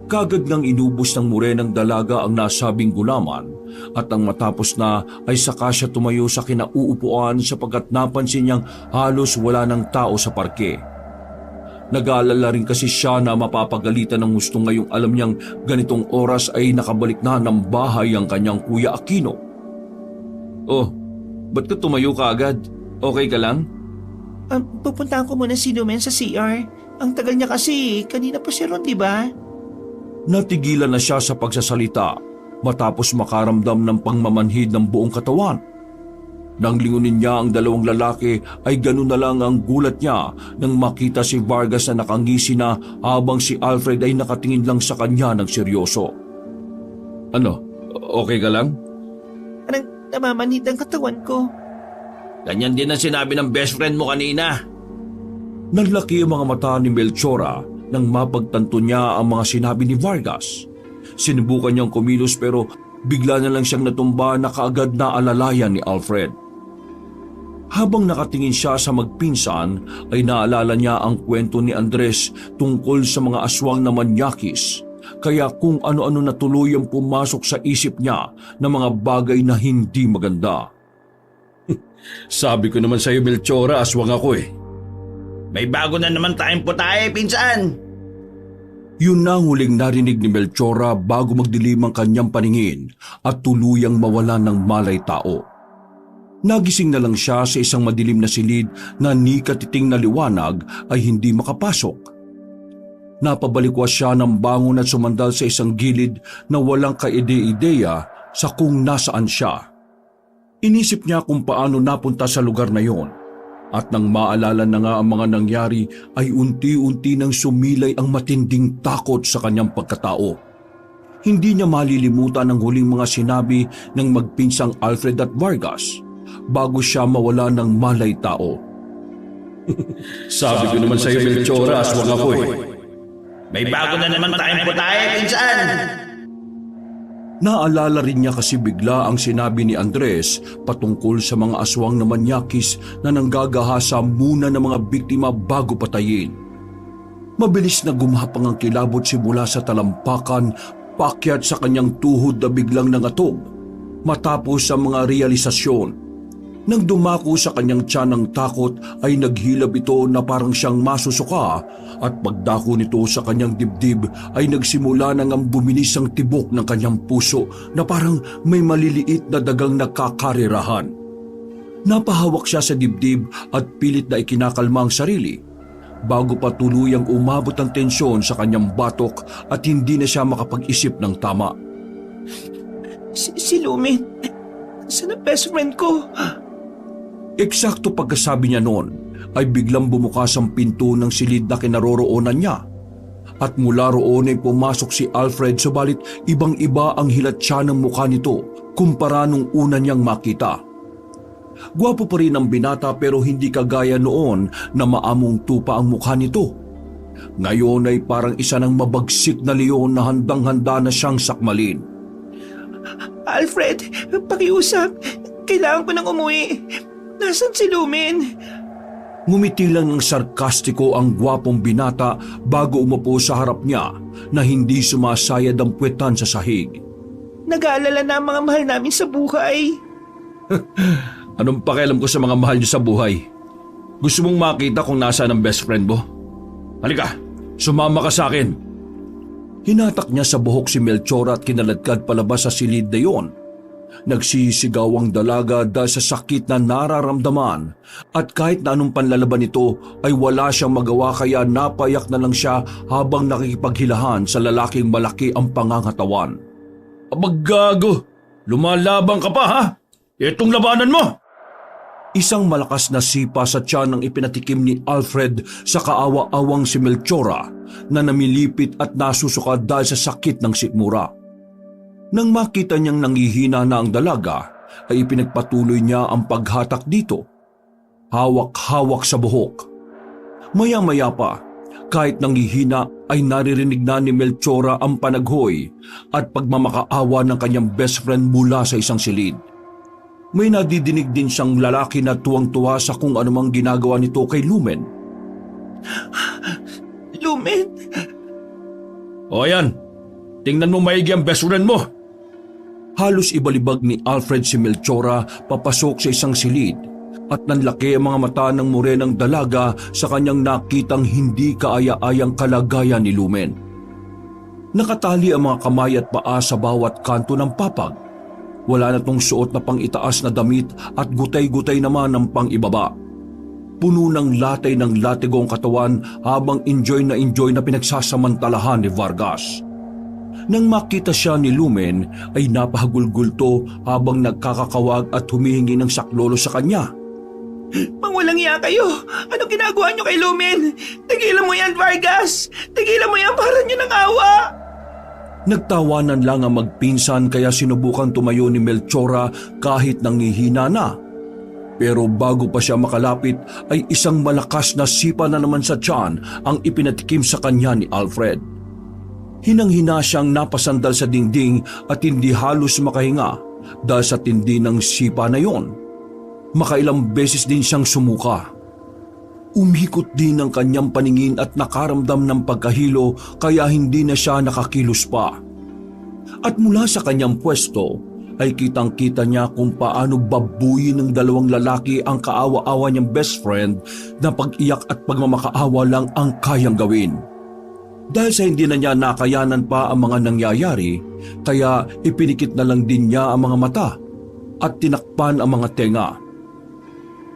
Kagad nang inubos ng morenang dalaga ang nasabing gulaman at ang matapos na ay saka siya tumayo sa kinauupuan sapagkat napansin niyang halos wala ng tao sa parke. Nag-aalala rin kasi siya na mapapagalitan ng gusto ngayong alam niyang ganitong oras ay nakabalik na ng bahay ang kanyang kuya Aquino. Oh, ba't ka tumayo ka agad? Okay ka lang? Pupuntahan ko muna si Lumen sa CR. Ang tagal niya kasi, kanina pa siya ron, di ba? Natigilan na siya sa pagsasalita matapos makaramdam ng pangmamanhid ng buong katawan. Nang lingunin niya ang 2 lalaki ay ganun na lang ang gulat niya nang makita si Vargas na nakangisi na habang si Alfred ay nakatingin lang sa kanya ng seryoso. Ano? Okay ka lang? Parang namamanhid ang katawan ko. Ganyan din ang sinabi ng best friend mo kanina. Nanlaki ang mga mata ni Melchora nang mapagtanto niya ang mga sinabi ni Vargas. Sinubukan niyang kumilos pero bigla na lang siyang natumba na kaagad na alalayan ni Alfred. Habang nakatingin siya sa magpinsan ay naalala niya ang kwento ni Andres tungkol sa mga aswang na manyakis. Kaya kung ano-ano na tuluyang pumasok sa isip niya na mga bagay na hindi maganda. Sabi ko naman sa iyo Melchora, aswang ako eh. May bago na naman tayong putahe, pinsan. Yun na ang huling narinig ni Melchora bago magdilim ang kanyang paningin at tuluyang mawala ng malay tao. Nagising na lang siya sa isang madilim na silid na ni katiting na liwanag ay hindi makapasok. Napabalikwas siya ng bangon at sumandal sa isang gilid na walang kaide-ideya sa kung nasaan siya. Inisip niya kung paano napunta sa lugar na yon. At nang maalala na nga ang mga nangyari ay unti-unti nang sumilay ang matinding takot sa kanyang pagkatao. Hindi niya malilimutan ang huling mga sinabi ng magpinsang Alfred at Vargas bago siya mawala ng malay tao. Sabi ko naman sa iyo Melchora, aswang ako eh. May bago na naman tayong putahe, pinsan. Naalala rin niya kasi bigla ang sinabi ni Andres patungkol sa mga aswang na manyakis na nanggagahasa muna ng mga biktima bago patayin. Mabilis na gumapang ang kilabot simula sa talampakan, paakyat sa kanyang tuhod na biglang nangatog. Matapos ang mga realisasyon, nang dumako sa kanyang tiyan ng takot ay naghilab ito na parang siyang masusuka at pagdako nito sa kanyang dibdib ay nagsimula nang bumilis ang tibok ng kanyang puso na parang may maliliit na dagang nagkakarirahan. Napahawak siya sa dibdib at pilit na ikinakalma ang sarili bago pa tuluyang umabot ang tensyon sa kanyang batok at hindi na siya makapag-isip ng tama. Si Lumen, saan ang best friend ko? Eksakto pagkasabi niya noon ay biglang bumukas ang pinto ng silid na kinaroroonan niya. At mula roon ay pumasok si Alfred subalit ibang-iba ang hilatsya ng mukha nito kumpara nung una niyang makita. Gwapo pa rin ang binata pero hindi kagaya noon na maamong tupa ang mukha nito. Ngayon ay parang isa ng mabagsik na leon na handang-handa na siyang sakmalin. Alfred, pakiusap. Kailangan ko nang umuwi. Nasaan si Lumen? Ngumiti lang ng sarkastiko ang gwapong binata bago umupo sa harap niya na hindi sumasayad ang puwetan sa sahig. Nag-aalala na ang mga mahal namin sa buhay. Anong pakialam ko sa mga mahal niyo sa buhay? Gusto mong makita kung nasaan ang best friend mo? Halika, sumama ka sa akin. Hinatak niya sa buhok si Melchora at kinaladkad palabas sa silid na yon. Nagsisigaw ang dalaga dahil sa sakit na nararamdaman at kahit na anong panlalaban nito ay wala siyang magawa kaya napayak na lang siya habang nakikipaghilahan sa lalaking malaki ang pangangatawan. Abagago! Lumalabang ka pa ha? Itong labanan mo! Isang malakas na sipa sa tiyan ang ipinatikim ni Alfred sa kaawa-awang si Melchora na namilipit at nasusuka dahil sa sakit ng sikmura. Nang makita niyang nangihina na ang dalaga, ay ipinagpatuloy niya ang paghatak dito. Hawak-hawak sa buhok. Maya-maya pa, kahit nangihina ay naririnig na ni Melchora ang panaghoy at pagmamakaawa ng kanyang best friend mula sa isang silid. May nadidinig din siyang lalaki na tuwang-tuwa sa kung anumang ginagawa nito kay Lumen. Lumen? O yan, tingnan mo maigi ang best friend mo. Halos ibalibag ni Alfred si Melchora papasok sa isang silid at nanlaki ang mga mata ng morenang dalaga sa kanyang nakitang hindi kaaya-ayang kalagayan ni Lumen. Nakatali ang mga kamay at paa sa bawat kanto ng papag. Wala na tong suot na pang-itaas na damit at gutay-gutay naman ng pang-ibaba. Puno ng latay ng latigong katawan habang enjoy na pinagsasamantalahan ni Vargas. Nang makita siya ni Lumen ay napahagulgulto habang nagkakakawag at humihingi ng saklolo sa kanya. Mangwalang iya kayo! Anong ginagawa niyo kay Lumen? Tigilan mo yan, Vargas! Tigilan mo yan para niyo ng awa! Nagtawanan lang ang magpinsan kaya sinubukan tumayo ni Melchora kahit nangihina na. Pero bago pa siya makalapit ay isang malakas na sipa na naman sa tiyan ang ipinatikim sa kanya ni Alfred. Hinang-hina siyang napasandal sa dingding at hindi halos makahinga dahil sa tindi ng sipa na yon. Makailang beses din siyang sumuka. Umikot din ang kanyang paningin at nakaramdam ng pagkahilo kaya hindi na siya nakakilos pa. At mula sa kanyang pwesto ay kitang-kita niya kung paano babuyin ng dalawang lalaki ang kaawa-awa niyang best friend na pag-iyak at pagmamakaawa lang ang kayang gawin. Dahil sa hindi na niya nakayanan pa ang mga nangyayari, kaya ipinikit na lang din niya ang mga mata at tinakpan ang mga tenga.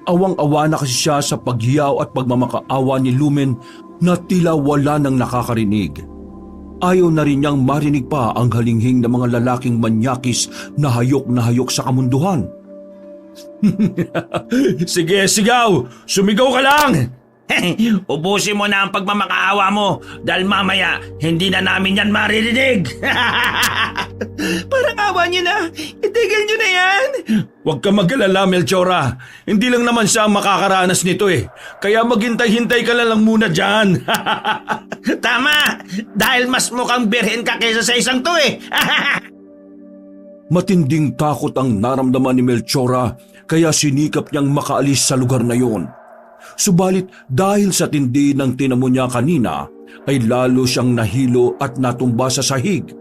Awang-awa na kasi siya sa paghiyaw at pagmamakaawa ni Lumen na tila wala nang nakakarinig. Ayaw na rin niyang marinig pa ang halinghing ng mga lalaking manyakis na hayok sa kamunduhan. Sige, sigaw! Sumigaw ka lang! Ubusin mo na ang pagmamakaawa mo dahil mamaya hindi na namin yan maririnig. Parang awa niyo na! Itigil niyo na yan! Huwag ka mag-alala, Melchora. Hindi lang naman siya makakaranas nito eh. Kaya maghintay-hintay ka lang muna dyan. Tama! Dahil mas mukhang birhen ka kaysa sa isang to eh. Matinding takot ang naramdaman ni Melchora kaya sinikap niyang makaalis sa lugar na yon. Subalit dahil sa tindi ng tinamo niya kanina ay lalo siyang nahilo at natumba sa sahig.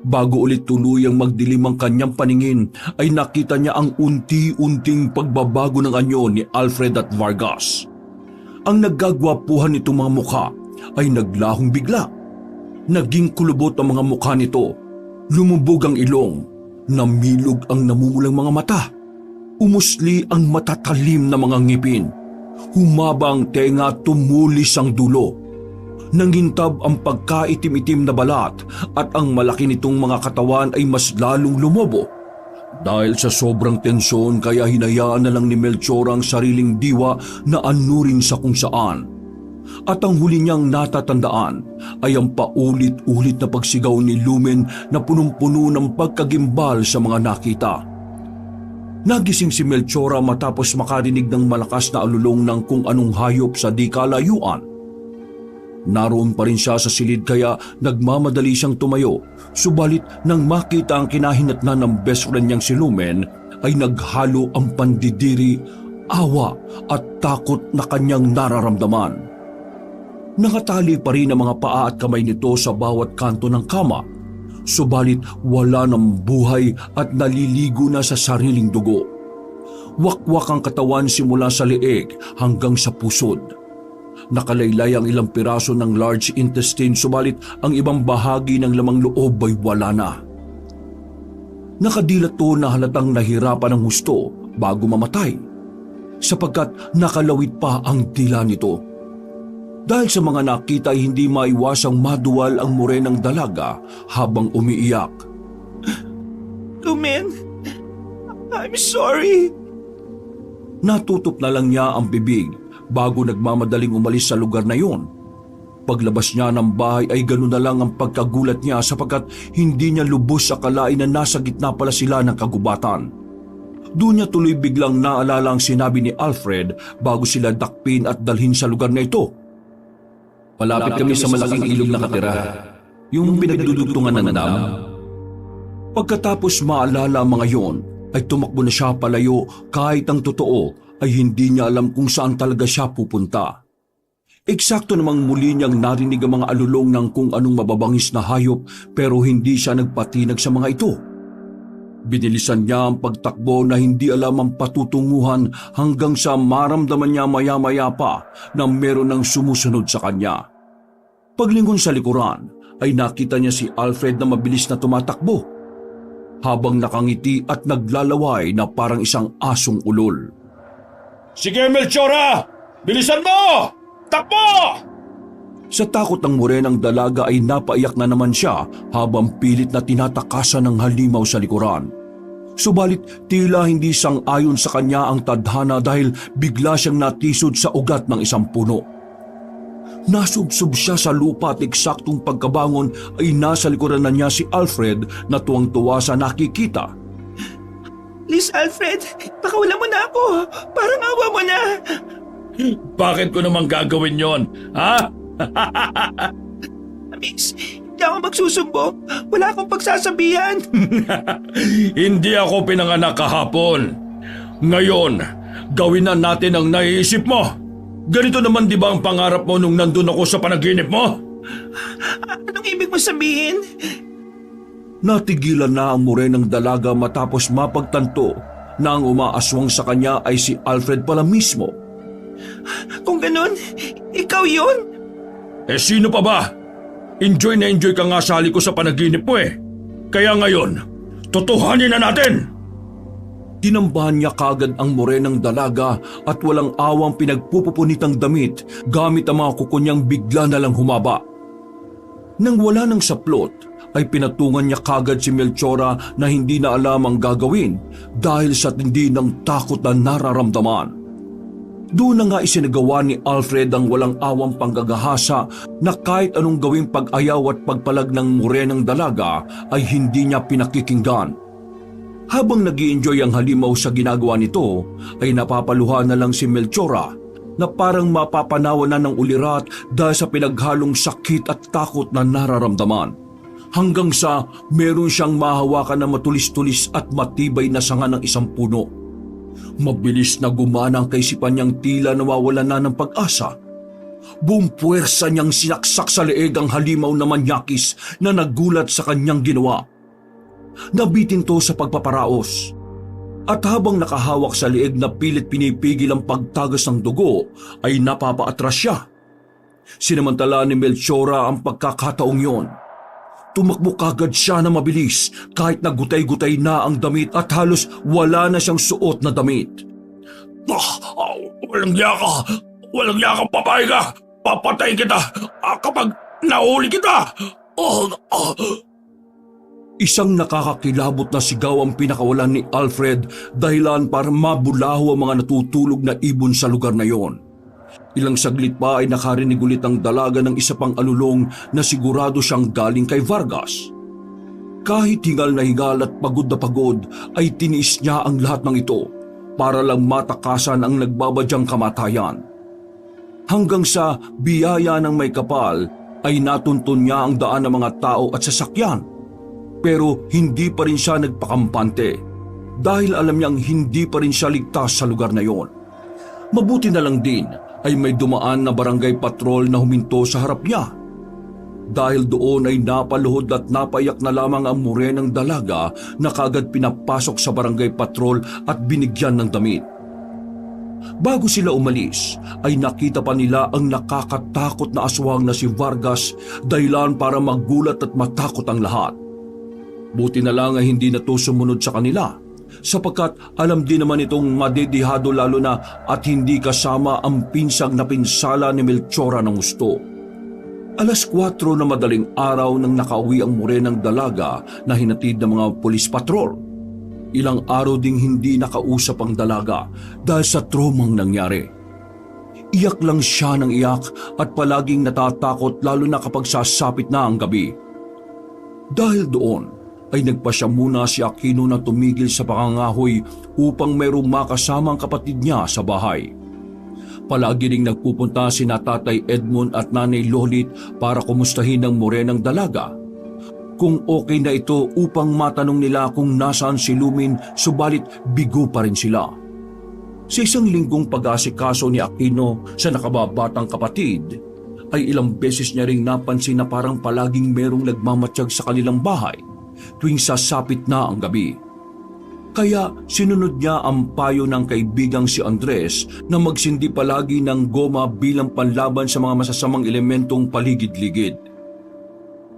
Bago ulit tuluyang magdilim ang kanyang paningin ay nakita niya ang unti-unting pagbabago ng anyo ni Alfred at Vargas. Ang naggagwapuhan nitong mga mukha ay naglahong bigla. Naging kulubot ang mga mukha nito, lumubog ang ilong, namilog ang namumulang mga mata, umusli ang matatalim na mga ngipin, humaba ang tenga at tumulis ang dulo. Nangintab ang pagkaitim-itim na balat at ang malaki nitong mga katawan ay mas lalong lumobo. Dahil sa sobrang tensyon kaya hinayaan na lang ni Melchora ang sariling diwa na anurin sa kung saan. At ang huli niyang natatandaan ay ang paulit-ulit na pagsigaw ni Lumen na punong-puno ng pagkagimbal sa mga nakita. Nagising si Melchora matapos makarinig ng malakas na alulong ng kung anong hayop sa di kalayuan. Naroon pa rin siya sa silid kaya nagmamadali siyang tumayo, subalit nang makita ang kinahinatnan ng best friend niyang si Lumen ay naghalo ang pandidiri, awa at takot na kanyang nararamdaman. Nakatali pa rin ang mga paa at kamay nito sa bawat kanto ng kama, subalit wala ng buhay at naliligo na sa sariling dugo. Wakwak ang katawan simula sa leeg hanggang sa pusod. Nakalaylay ang ilang piraso ng large intestine subalit ang ibang bahagi ng lamang loob ay wala na. Nakadilat to na halatang nahirapan ng husto bago mamatay sapagkat nakalawit pa ang dila nito. Dahil sa mga nakita ay hindi maiwasang maduwal ang morenang dalaga habang umiiyak. Lumen, I'm sorry. Natutup na lang niya ang bibig bago nagmamadaling umalis sa lugar na yon. Paglabas niya ng bahay ay ganoon na lang ang pagkagulat niya sapagkat hindi niya lubos akalain na nasa gitna pala sila ng kagubatan. Doon niya tuloy biglang naalala ang sinabi ni Alfred bago sila dakpin at dalhin sa lugar na ito. Malapit kami sa malaking ilog na katira, yung pinagdudugtungan ng dam. Pagkatapos maalala ang mga yon, ay tumakbo na siya palayo kahit ang totoo ay hindi niya alam kung saan talaga siya pupunta. Eksakto namang muli niyang narinig ang mga alulong ng kung anong mababangis na hayop pero hindi siya nagpatinag sa mga ito. Binilisan niya ang pagtakbo na hindi alam ang patutunguhan hanggang sa maramdaman niya maya-maya pa na meron ng sumusunod sa kanya. Paglingon sa likuran ay nakita niya si Alfred na mabilis na tumatakbo habang nakangiti at naglalaway na parang isang asong ulol. Sige, Melchora! Bilisan mo! Takbo! Sa takot ng morenang dalaga ay napaiyak na naman siya habang pilit na tinatakasan ng halimaw sa likuran. Subalit tila hindi sang-ayon sa kanya ang tadhana dahil bigla siyang natisod sa ugat ng isang puno. Nasubsob siya sa lupa at eksaktong pagkabangon ay nasa likuran na niya si Alfred na tuwang-tuwa sa nakikita. Please, Alfred, pakawala mo na ako. Parang awa mo na. Bakit ko naman gagawin yon? Ha? Miss, hindi ako magsusumbong. Wala akong pagsasabihan. Hindi ako pinanganak kahapon. Ngayon, gawin na natin ang naiisip mo. Ganito naman di ba ang pangarap mo nung nandun ako sa panaginip mo? Anong ibig mo sabihin? Natigilan na ang morenang dalaga matapos mapagtanto na ang umaaswang sa kanya ay si Alfred pala mismo. Kung ganun, ikaw yun? Eh sino pa ba? Enjoy na enjoy ka nga sa halik ko sa panaginip mo eh. Kaya ngayon, totohanin na natin! Tinambahan niya kagad ang morenang dalaga at walang awang pinagpupupunitang damit gamit ang mga kuko niyang bigla na lang humaba. Nang wala ng saplot, ay pinatungan niya kagad si Melchora na hindi na alam ang gagawin dahil sa tindi ng takot na nararamdaman. Doon na nga isinagawa ni Alfred ang walang awang panggagahasa na kahit anong gawing pag-ayaw at pagpalag ng morenang dalaga ay hindi niya pinakikinggan. Habang nag-i-enjoy ang halimaw sa ginagawa nito, ay napapaluha na lang si Melchora na parang mapapanawa na ng ulirat dahil sa pinaghalong sakit at takot na nararamdaman. Hanggang sa meron siyang mahawakan na matulis-tulis at matibay na sanga ng isang puno. Mabilis na gumana ang kaisipan niyang tila nawawalan na ng pag-asa. Buong puwersa niyang sinaksak sa leeg ang halimaw na manyakis na nagulat sa kanyang ginawa. Nabitin to sa pagpaparaos. At habang nakahawak sa leeg na pilit pinipigil ang pagtagas ng dugo, ay napapaatras siya. Sinamantala ni Melchora ang pagkakataong yon. Tumakbo kagad siya na mabilis kahit nagutay-gutay na ang damit at halos wala na siyang suot na damit. Walang yaka! Walang yaka, babae ka! Papatay kita kapag nahuli kita! Isang nakakakilabot na sigaw ang pinakawalan ni Alfred dahilan para mabulaho ang mga natutulog na ibon sa lugar na yon. Ilang saglit pa ay nakarinig ulit ang dalaga ng isa pang alulong na sigurado siyang galing kay Vargas. Kahit hingal na hingal at pagod na pagod ay tiniis niya ang lahat ng ito para lang matakasan ang nagbabadyang kamatayan. Hanggang sa biyaya ng may kapal ay natuntun niya ang daan ng mga tao at sasakyan. Pero hindi pa rin siya nagpakampante dahil alam niyang hindi pa rin siya ligtas sa lugar na yon. Mabuti na lang din ay may dumaan na barangay patrol na huminto sa harap niya. Dahil doon ay napaluhod at napayak na lamang ang morenang dalaga na kagad pinapasok sa barangay patrol at binigyan ng damit. Bago sila umalis ay nakita pa nila ang nakakatakot na aswang na si Vargas dahilan para magulat at matakot ang lahat. Buti na lang ay hindi na to sumunod sa kanila sapagkat alam din naman itong madedihado lalo na at hindi kasama ang pinsang na pinsala ni Melchora ng gusto. 4:00 na madaling araw nang nakauwi ang morenang dalaga na hinatid ng mga pulis patrol. Ilang araw ding hindi nakausap ang dalaga dahil sa tromang nangyari. Iyak lang siya ng iyak at palaging natatakot lalo na kapag sasapit na ang gabi. Dahil doon ay nagpasya muna si Aquino na tumigil sa pangangahoy upang mayroong makasamang kapatid niya sa bahay. Palagi ring nagpupunta sina Tatay Edmond at Nanay Lolit para kumustahin ang morenang dalaga. Kung okay na ito upang matanong nila kung nasaan si Lumin subalit bigo pa rin sila. Sa isang linggong pag-asikaso ni Aquino sa nakababatang kapatid, ay ilang beses niya ring napansin na parang palaging merong nagmamatsyag sa kanilang bahay tuwing sasapit na ang gabi. Kaya sinunod niya ang payo ng kaibigang si Andres na magsindi palagi ng goma bilang panlaban sa mga masasamang elementong paligid-ligid.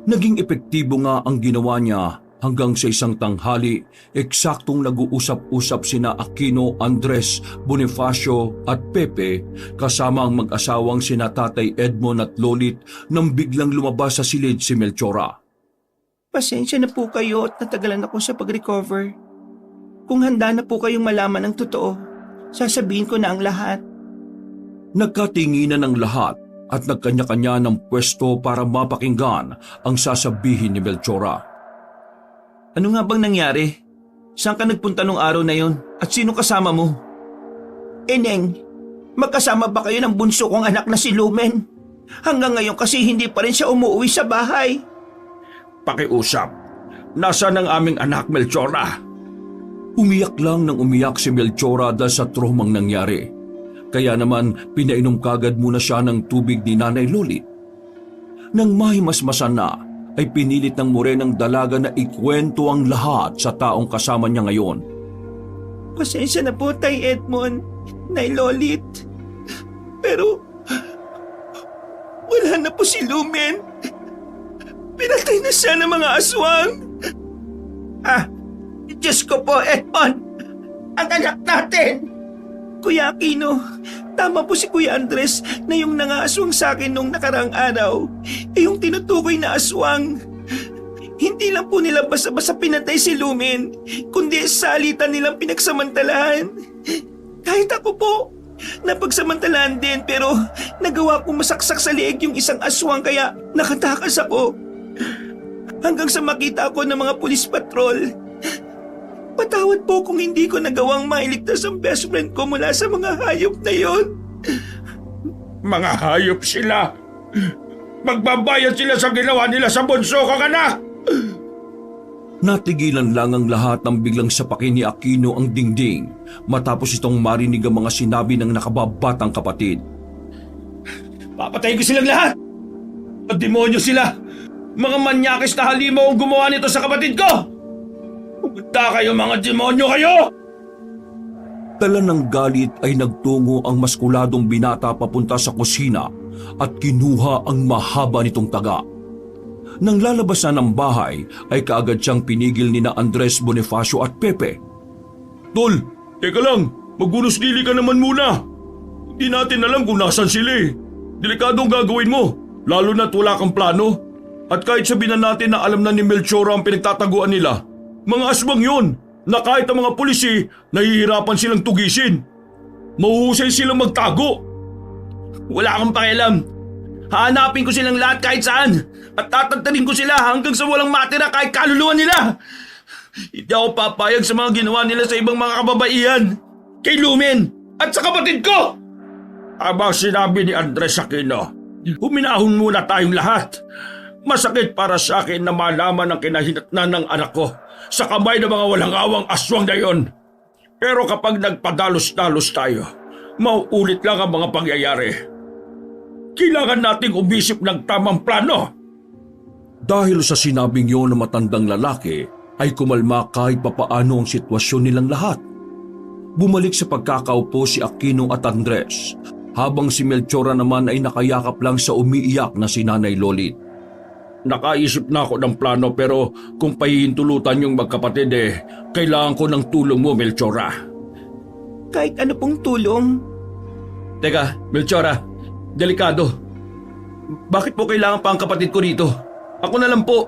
Naging epektibo nga ang ginawa niya hanggang sa isang tanghali, eksaktong nag-uusap-usap sina Aquino, Andres, Bonifacio at Pepe kasama ang mag-asawang sina Tatay Edmond at Lolit nang biglang lumabas sa silid si Melchora. Pasensya na po kayo at natagalan ako sa pag-recover. Kung handa na po kayong malaman ang totoo, sasabihin ko na ang lahat. Nagkatinginan ang lahat at nagkanya-kanya ng pwesto para mapakinggan ang sasabihin ni Melchora. Ano nga bang nangyari? Saan ka nagpunta nung araw na yon? At sino kasama mo? Neng, magkasama ba kayo ng bunso kong anak na si Lumen? Hanggang ngayon kasi hindi pa rin siya umuwi sa bahay. Pakiusap. Nasaan ang aming anak, Melchora? Umiyak lang ng umiyak si Melchora dahil sa tromang nangyari. Kaya naman pinainom kagad muna siya ng tubig ni Nanay Lolit. Nang mahimasmasan na, ay pinilit ng morenang dalaga na ikwento ang lahat sa taong kasama niya ngayon. Pasensya na po, Tay Edmond, Nay Lolit. Pero wala na po si Lumen. Pinatay na siya ng mga aswang. Diyos ko po, Edmond! Ang anak natin! Kuya Aquino, tama po si Kuya Andres na yung nangaaswang sa akin nung nakaraang araw ay yung tinutukoy na aswang. Hindi lang po nila basta-basta pinatay si Lumen, kundi salitan nilang pinagsamantalahan. Kahit ako po, napagsamantalahan din pero nagawa kong masaksak sa liig yung isang aswang kaya nakatakas ako. Hanggang sa makita ako ng mga pulis patrol. Patawad po kung hindi ko nagawang mailigtas ang best friend ko mula sa mga hayop na yon. Mga hayop sila! Magbabayad sila sa ginawa nila sa bunso kong anak! Natigilan lang ang lahat ng biglang sapakin ni Aquino ang dingding matapos itong marinig ang mga sinabi ng nakababatang kapatid. Papatayin ko silang lahat! At demonyo sila! Mga manyakis na halimaw ang gumawa nito sa kapatid ko! Pumunta kayo mga demonyo kayo! Dala ng galit ay nagtungo ang maskuladong binata papunta sa kusina at kinuha ang mahaba nitong taga. Nang lalabas na ng bahay ay kaagad siyang pinigil ni na Andres Bonifacio at Pepe. Tol, teka lang, magbunos-dili ka naman muna. Hindi natin alam kung nasan sila eh. Delikado ang gagawin mo, lalo na't wala kang plano. At kahit sabihin na natin na alam na ni Melchora ang pinagtataguan nila, mga aswang yun, na kahit ang mga pulisi, nahihirapan silang tugisin. Mahuhusay silang magtago. Wala kang pakialam. Hahanapin ko silang lahat kahit saan at tatantarin ko sila hanggang sa walang matira kahit kaluluwa nila. Hindi ako papayag sa mga ginawa nila sa ibang mga kababaihan. Kay Lumen at sa kapatid ko! Habang sinabi ni Andres Aquino, huminahon muna tayong lahat. Masakit para sa akin na malaman ang kinahinatnan ng anak ko sa kamay ng mga walang awang aswang na yon. Pero kapag nagpadalos-dalos tayo, mauulit lang ang mga pangyayari. Kailangan nating umisip ng tamang plano. Dahil sa sinabing yun ng matandang lalaki, ay kumalma kahit papaano ang sitwasyon nilang lahat. Bumalik sa pagkakaupo si Aquino at Andres, habang si Melchora naman ay nakayakap lang sa umiiyak na si Nanay Lolit. Nakaisip na ako ng plano pero kung pahihintulutan yung magkapatid kailangan ko ng tulong mo, Melchora. Kahit ano pong tulong. Teka, Melchora, delikado. Bakit po kailangan pa ang kapatid ko rito? Ako na lang po.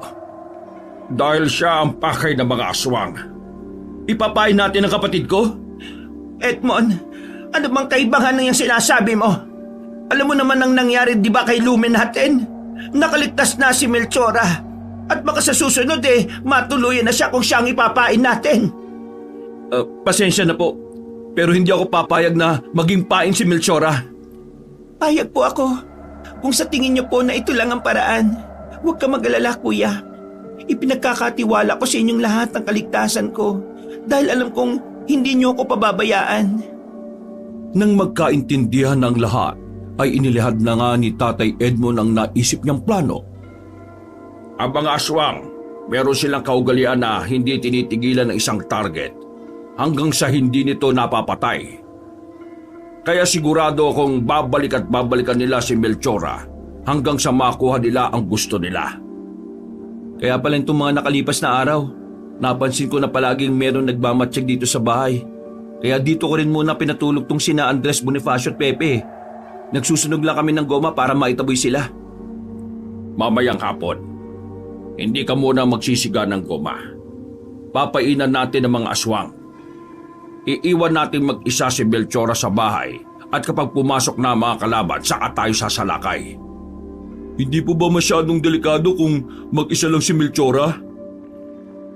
Dahil siya ang pakay ng mga aswang. Ipapain natin ang kapatid ko? Edmond, ano bang kaibahan ng yung sinasabi mo? Alam mo naman ang nangyari di ba kay Lumen natin? Nakaligtas na si Melchora. At baka sa susunod matuluyan na siya kung siya ang ipapain natin. Pasensya na po. Pero hindi ako papayag na maging pain si Melchora. Payag po ako. Kung sa tingin niyo po na ito lang ang paraan, huwag ka mag-alala, kuya. Ipinagkakatiwala ko sa inyong lahat ang kaligtasan ko dahil alam kong hindi niyo ako pababayaan. Nang magkaintindihan ng lahat, ay inilihad na nga ni Tatay Edmond ang naisip niyang plano. Ang mga aswang, meron silang kaugalian na hindi tinitigilan ng isang target hanggang sa hindi nito napapatay. Kaya sigurado akong babalik at babalikan nila si Melchora hanggang sa makuha nila ang gusto nila. Kaya pala itong mga nakalipas na araw, napansin ko na palaging meron nagmamatsyag dito sa bahay. Kaya dito ko rin muna pinatulog tong sina Andres Bonifacio at Pepe. Nagsusunog lang kami ng goma para maitaboy sila. Mamayang hapon, hindi ka muna magsisiga ng goma. Papainan natin ang mga aswang. Iiwan natin mag-isa si Melchora sa bahay at kapag pumasok na ang mga kalaban, saka tayo sasalakay. Hindi po ba masyadong delikado kung mag-isa lang si Melchora?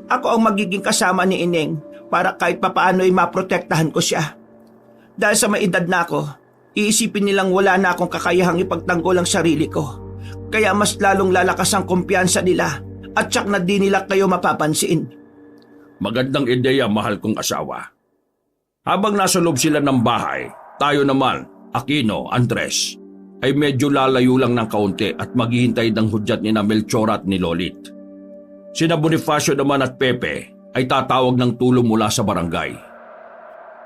Ako ang magiging kasama ni Ineng para kahit papaano ay maprotektahan ko siya. Dahil sa may edad na ako, iisipin nilang wala na akong kakayahang ipagtanggol ang sarili ko. Kaya mas lalong lalakas ang kumpiyansa nila at tsak na di nila kayo mapapansin. Magandang ideya, mahal kong asawa. Habang nasa loob sila ng bahay, tayo naman, Aquino, Andres, ay medyo lalayo lang ng kaunti at maghihintay ng hudyat ni na Melchora at ni Lolit. Sina Bonifacio naman at Pepe ay tatawag ng tulong mula sa barangay.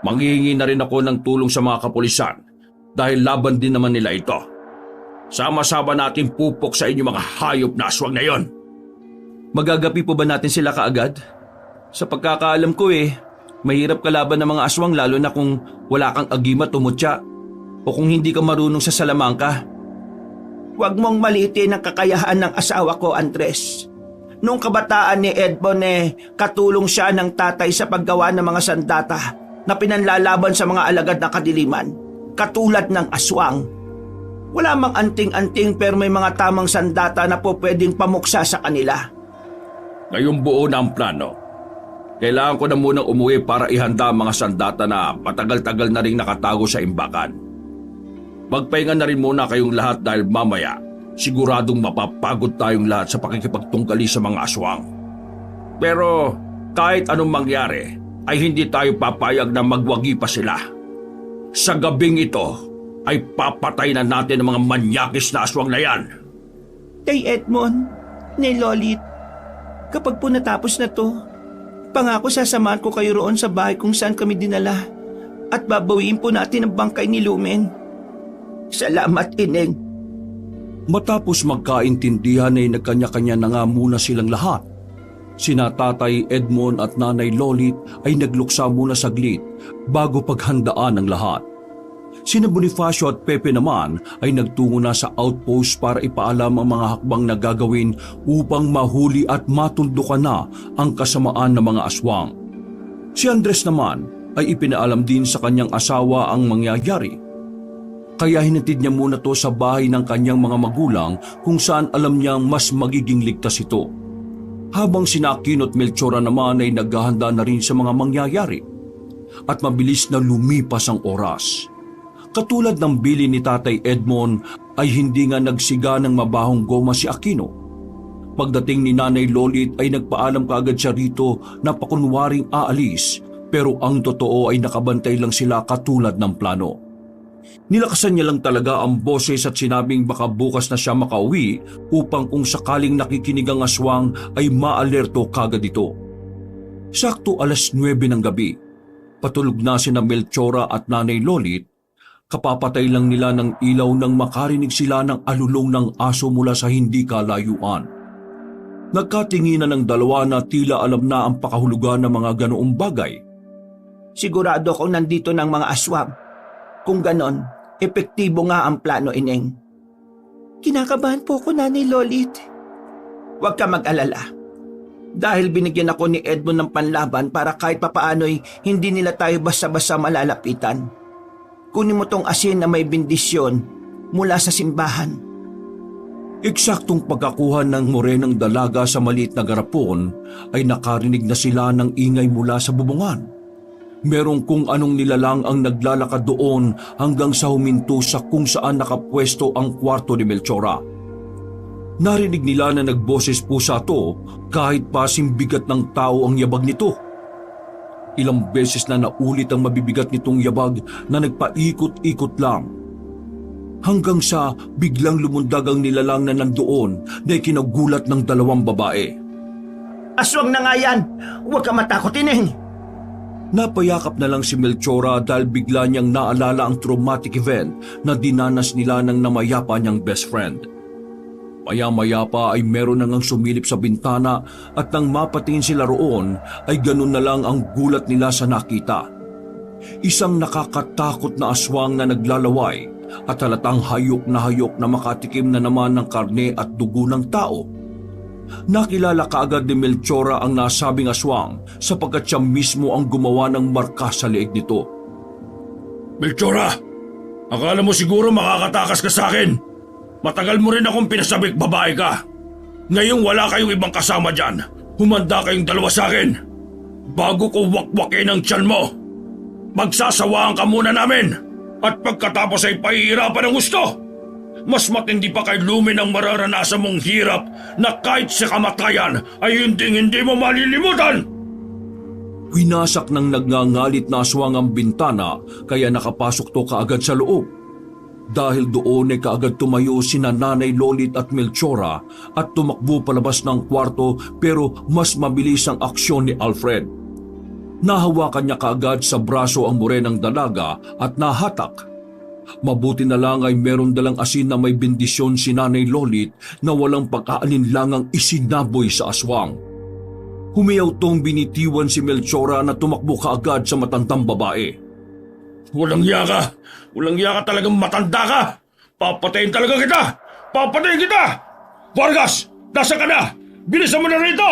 Manghihingi na rin ako ng tulong sa mga kapulisan dahil laban din naman nila ito. Sama-sama natin pupok sa inyong mga hayop na aswang na yon. Magagapi po ba natin sila kaagad? Sa pagkakaalam ko mahirap kalaban ng mga aswang lalo na kung wala kang agimat o mutya o kung hindi ka marunong sa salamangka. Huwag mong maliitin ang kakayahan ng asawa ko, Andres. Noong kabataan ni Edmond katulong siya ng tatay sa paggawa ng mga sandata na pinanlalaban sa mga alagad na kadiliman, katulad ng aswang. Wala mang anting-anting pero may mga tamang sandata na po pwedeng pamuksa sa kanila. Ngayong buo na ang plano. Kailangan ko na munang umuwi para ihanda ang mga sandata na matagal-tagal na rin nakatago sa imbakan. Magpahinga na rin muna kayong lahat dahil mamaya siguradong mapapagod tayong lahat sa pakikipagtunggali sa mga aswang. Pero kahit anong mangyari ay hindi tayo papayag na magwagi pa sila. Sa gabing ito ay papatay na natin ang mga manyakis na aswang na yan. Tay Edmond, ni Lolit, kapag po natapos na to, pangako sasamahan ko kayo roon sa bahay kung saan kami dinala at babawiin po natin ang bangkay ni Lumen. Salamat, Ineng. Matapos magkaintindihan ay nagkanya-kanya na nga muna silang lahat. Sina Tatay Edmond at Nanay Lolit ay nagluksa muna saglit bago paghandaan ang lahat. Sina Bonifacio at Pepe naman ay nagtungo na sa outpost para ipaalam ang mga hakbang na gagawin upang mahuli at matuldukan na ang kasamaan ng mga aswang. Si Andres naman ay ipinaalam din sa kanyang asawa ang mangyayari. Kaya hinatid niya muna to sa bahay ng kanyang mga magulang kung saan alam niyang mas magiging ligtas ito. Habang sina Aquino at Melchora naman ay naghahanda na rin sa mga mangyayari. At mabilis na lumipas ang oras. Katulad ng bili ni Tatay Edmond ay hindi nga nagsiga ng mabahong goma si Aquino. Pagdating ni Nanay Lolit ay nagpaalam kaagad siya rito na pakunwaring aalis pero ang totoo ay nakabantay lang sila katulad ng plano. Nilakasan niya lang talaga ang boses at sinabing baka bukas na siya makauwi upang kung sakaling nakikinig ang aswang ay maalerto kagad ito. Sakto 9:00 ng gabi, patulog na sina Melchora at Nanay Lolit. Kapapatay lang nila ng ilaw nang makarinig sila ng alulong ng aso mula sa hindi kalayuan. Nagkatinginan ng dalawa na tila alam na ang pakahulugan ng mga ganoong bagay. Sigurado akong nandito ng mga aswang. Kung ganon, epektibo nga ang plano, Ineng. Kinakabahan po ako, Nanay Lolit. Huwag ka mag-alala. Dahil binigyan ako ni Edmond ng panlaban para kahit papaano'y hindi nila tayo basta-basta malalapitan. Kunin mo tong asin na may bendisyon mula sa simbahan. Eksaktong pagkakuha ng morenang dalaga sa maliit na garapon ay nakarinig na sila ng ingay mula sa bubungan. Merong kung anong nilalang ang naglalakad doon hanggang sa huminto sa kung saan nakapwesto ang kwarto ni Melchora. Narinig nila na nagboses pusa to kahit pa simbigat ng tao ang yabag nito. Ilang beses na naulit ang mabibigat nitong yabag na nagpaikot-ikot lang. Hanggang sa biglang lumundag ang nilalang na nandoon na kinagulat ng dalawang babae. Aswang na nga yan! Huwag ka matakot, Ineng! Napayakap na lang si Melchora dahil bigla niyang naalala ang traumatic event na dinanas nila ng namayapa niyang best friend. Maya-maya pa ay meron na ngang sumilip sa bintana at nang mapatingin sila roon ay ganun na lang ang gulat nila sa nakita. Isang nakakatakot na aswang na naglalaway at halatang hayok na makatikim na naman ng karne at dugo ng tao. Nakilala kaagad ni Melchora ang nasabing aswang sapagkat siya mismo ang gumawa ng marka sa leeg nito. Melchora, akala mo siguro makakatakas ka sa akin? Matagal mo rin akong pinasabik babae ka. Ngayong wala kayong ibang kasama dyan, humanda kayong dalawa sa akin. Bago ko wakwakin ang tiyan mo, magsasawaan ka muna namin at pagkatapos ay pahihirapan ng gusto. Mas matindi pa kay Lumen ang mararanasan mong hirap na kahit sa kamatayan ay hindi mo malilimutan. Winasak ng nagngangalit na aswang ang bintana kaya nakapasok to kaagad sa loob. Dahil doon ay kaagad tumayo sina Nanay Lolit at Melchora at tumakbo palabas ng kwarto pero mas mabilis ang aksyon ni Alfred. Nahawakan niya kaagad sa braso ang morenang dalaga at nahatak. Mabuti na lang ay meron dalang asin na may bendisyon si Nanay Lolit na walang pag-aalinlangang isinaboy sa aswang. Humiyaw tong binitiwan si Melchora na tumakbo kaagad sa matandang babae. Walang iya ka! Walang iya ka talagang matanda ka! Papatayin talaga kita! Papatayin kita! Vargas! Nasa ka na? Bilisan mo na rito!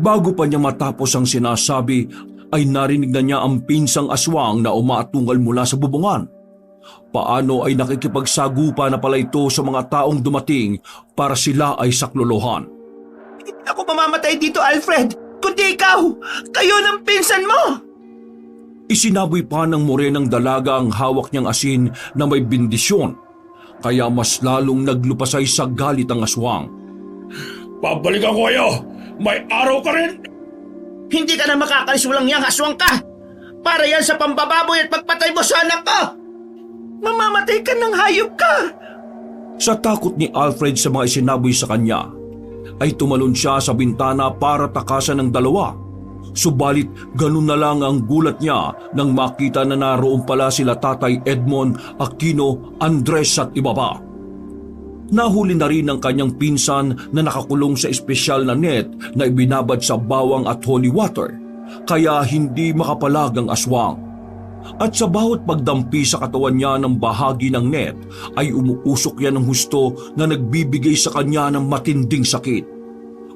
Bago pa niya matapos ang sinasabi, ay narinig na niya ang pinsang aswang na umaatungal mula sa bubungan. Paano ay nakikipagsagupa na pala ito sa mga taong dumating para sila ay saklolohan. Hindi ako mamamatay dito, Alfred! Kundi ikaw! Kayo ng pinsan mo! Isinaboy pa ng morenang dalaga ang hawak niyang asin na may bendisyon, kaya mas lalong naglupasay sa galit ang aswang. Babalikan ko kayo! May araw ka rin! Hindi ka na makakalis, walang yang aswang ka! Para yan sa pambababoy at pagpatay mo sa anak ko! Mamamatay ka ng hayop ka! Sa takot ni Alfred sa mga isinaboy sa kanya, ay tumalon siya sa bintana para takasan ng dalawa. Subalit ganun na lang ang gulat niya nang makita na naroon pala sila Tatay Edmond, Aquino, Andres at iba pa. Nahuli na rin ang kanyang pinsan na nakakulong sa espesyal na net na ibinabad sa bawang at holy water, kaya hindi makapalag ang aswang. At sa bawat pagdampi sa katawan niya ng bahagi ng net ay umuusok yan ng husto na nagbibigay sa kanya ng matinding sakit.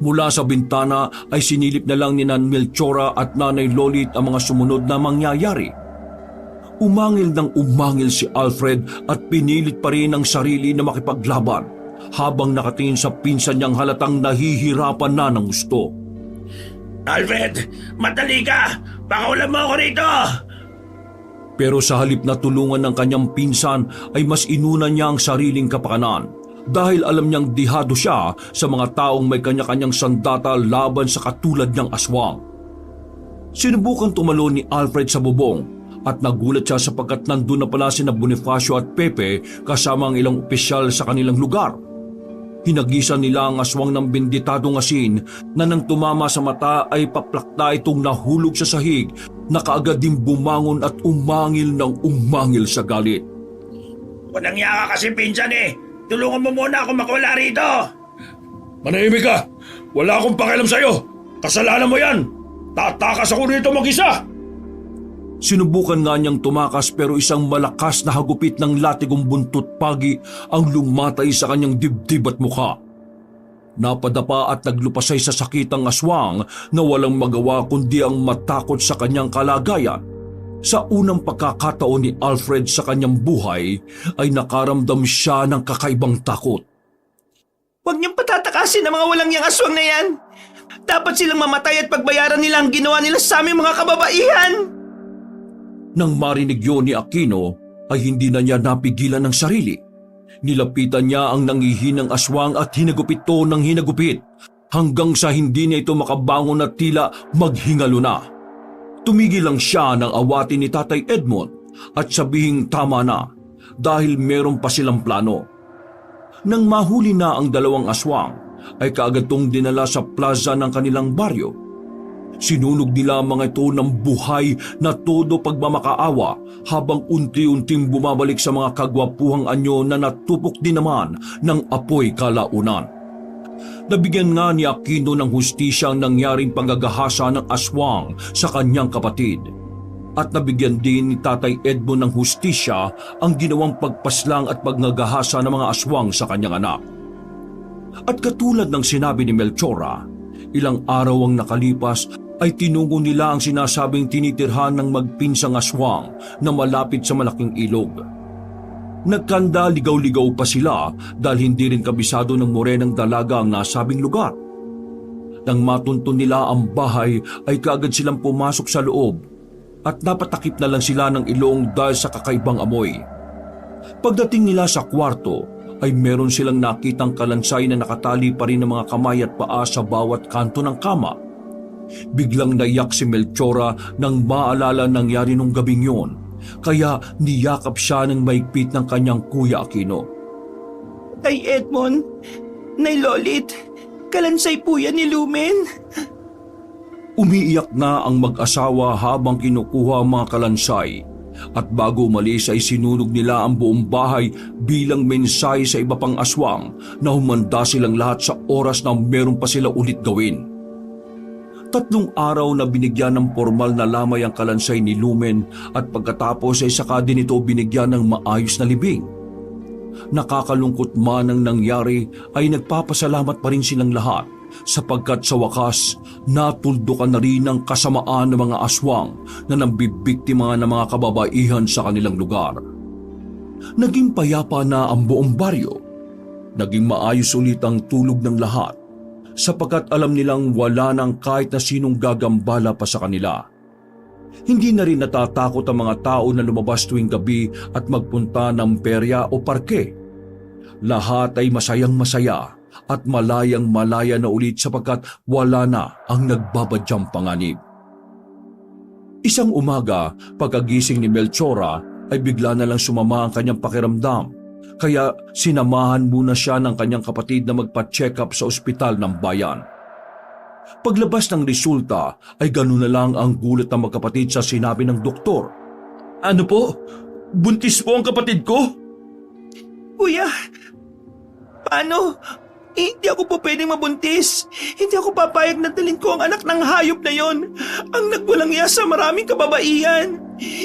Mula sa bintana ay sinilip na lang ni Nan Melchora at Nanay Lolit ang mga sumunod na mangyayari. Umangil ng umangil si Alfred at pinilit pa rin ang sarili na makipaglaban habang nakatingin sa pinsan niyang halatang nahihirapan na ng gusto. Alfred, madali ka! Pakaulan mo ako rito! Pero sa halip na tulungan ng kanyang pinsan ay mas inuna niya ang sariling kapakanan dahil alam niyang dihado siya sa mga taong may kanya-kanyang sandata laban sa katulad niyang aswang. Sinubukan tumalon ni Alfred sa bubong at nagulat siya sapagkat nandun na pala sina Bonifacio at Pepe kasama ang ilang opisyal sa kanilang lugar. Hinagisan nila ang aswang ng benditadong asin na nang tumama sa mata ay paplakta itong nahulog sa sahig na kaagad din bumangon at umangil ng umangil sa galit. Walang iya ka kasi pinsan eh! Tulungan mo muna ako makawala rito! Manahimik ka! Wala akong pakialam sa'yo! Kasalanan mo yan! Tatakas ako rito mag-isa! Sinubukan nga niyang tumakas pero isang malakas na hagupit ng latigong buntot pagi ang lumatay sa kanyang dibdib at mukha. Napadapa at naglupasay sa sakit ang aswang na walang magawa kundi ang matakot sa kanyang kalagayan. Sa unang pagkakataon ni Alfred sa kanyang buhay ay nakaramdam siya ng kakaibang takot. Huwag niyong patatakasin ang mga walang yang aswang na yan! Dapat silang mamatay at pagbayaran nila ang ginawa nila sa aming mga kababaihan! Nang marinig yun ni Aquino ay hindi na niya napigilan ng sarili. Nilapitan niya ang nangihinang aswang at hinagupit ito ng hinagupit hanggang sa hindi niya ito makabangon at tila maghingalo na. Tumigil lang siya nang awatin ni Tatay Edmond at sabihing tama na dahil meron pa silang plano. Nang mahuli na ang dalawang aswang ay kaagad tong dinala sa plaza ng kanilang baryo. Sinunog nila ang mga ito ng buhay na todo pagmamakaawa habang unti-unting bumabalik sa mga kagwapuhang anyo na natupok din naman ng apoy kalaunan. Nabigyan nga ni Aquino ng hustisya ang nangyaring panggagahasa ng aswang sa kanyang kapatid. At nabigyan din ni Tatay Edmond ng hustisya ang ginawang pagpaslang at pagnagahasa ng mga aswang sa kanyang anak. At katulad ng sinabi ni Melchora, ilang araw ang nakalipas ay tinungo nila ang sinasabing tinitirhan ng magpinsang aswang na malapit sa malaking ilog. Nagkanda ligaw-ligaw pa sila dahil hindi rin kabisado ng morenang dalaga ang nasabing lugar. Nang matuntun nila ang bahay ay kaagad silang pumasok sa loob at napatakip na lang sila ng ilong dahil sa kakaibang amoy. Pagdating nila sa kwarto ay meron silang nakitang kalansay na nakatali pa rin ng mga kamay at paa sa bawat kanto ng kama. Biglang naiyak si Melchora nang maalala nangyari nung gabing yon, kaya niyakap siya ng maigpit ng kanyang kuya Aquino. Tay Edmond, Nay Lolit, kalansay po yan ni Lumen. Umiiyak na ang mag-asawa habang kinukuha ang mga kalansay at bago umalis ay sinunog nila ang buong bahay bilang mensahe sa iba pang aswang na humanda silang lahat sa oras na meron pa sila ulit gawin. 3 araw na binigyan ng formal na lamay ang kalansay ni Lumen at pagkatapos ay saka din ito binigyan ng maayos na libing. Nakakalungkot man ang nangyari ay nagpapasalamat pa rin silang lahat sapagkat sa wakas natuldukan na rin ang kasamaan ng mga aswang na nambibiktima ng mga kababaihan sa kanilang lugar. Naging payapa na ang buong baryo. Naging maayos ulit ang tulog ng lahat sapagkat alam nilang wala nang kahit na sinong gagambala pa sa kanila. Hindi na rin natatakot ang mga tao na lumabas tuwing gabi at magpunta ng perya o parke. Lahat ay masayang masaya at malayang malaya na ulit sapagkat wala na ang nagbabadyang panganib. Isang umaga, pagkagising ni Melchora ay bigla na lang sumama ang kanyang pakiramdam. Kaya sinamahan muna siya ng kanyang kapatid na magpa-check up sa ospital ng bayan. Paglabas ng resulta ay ganoon na lang ang gulat ng magkapatid sa sinabi ng doktor. Ano po? Buntis po ang kapatid ko? Kuya, paano? Hindi ako po pwedeng mabuntis. Hindi ako papayag na dalhin ko ang anak ng hayop na yon. Ang nagwalang iya sa maraming kababaihan.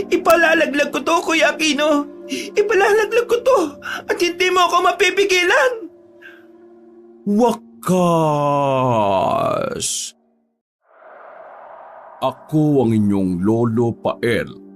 Ipalalaglag ko to, Kuya Aquino. Ipalalaglag ko to at hindi mo ako mapipigilan. Wakas! Ako ang inyong Lolo Pael.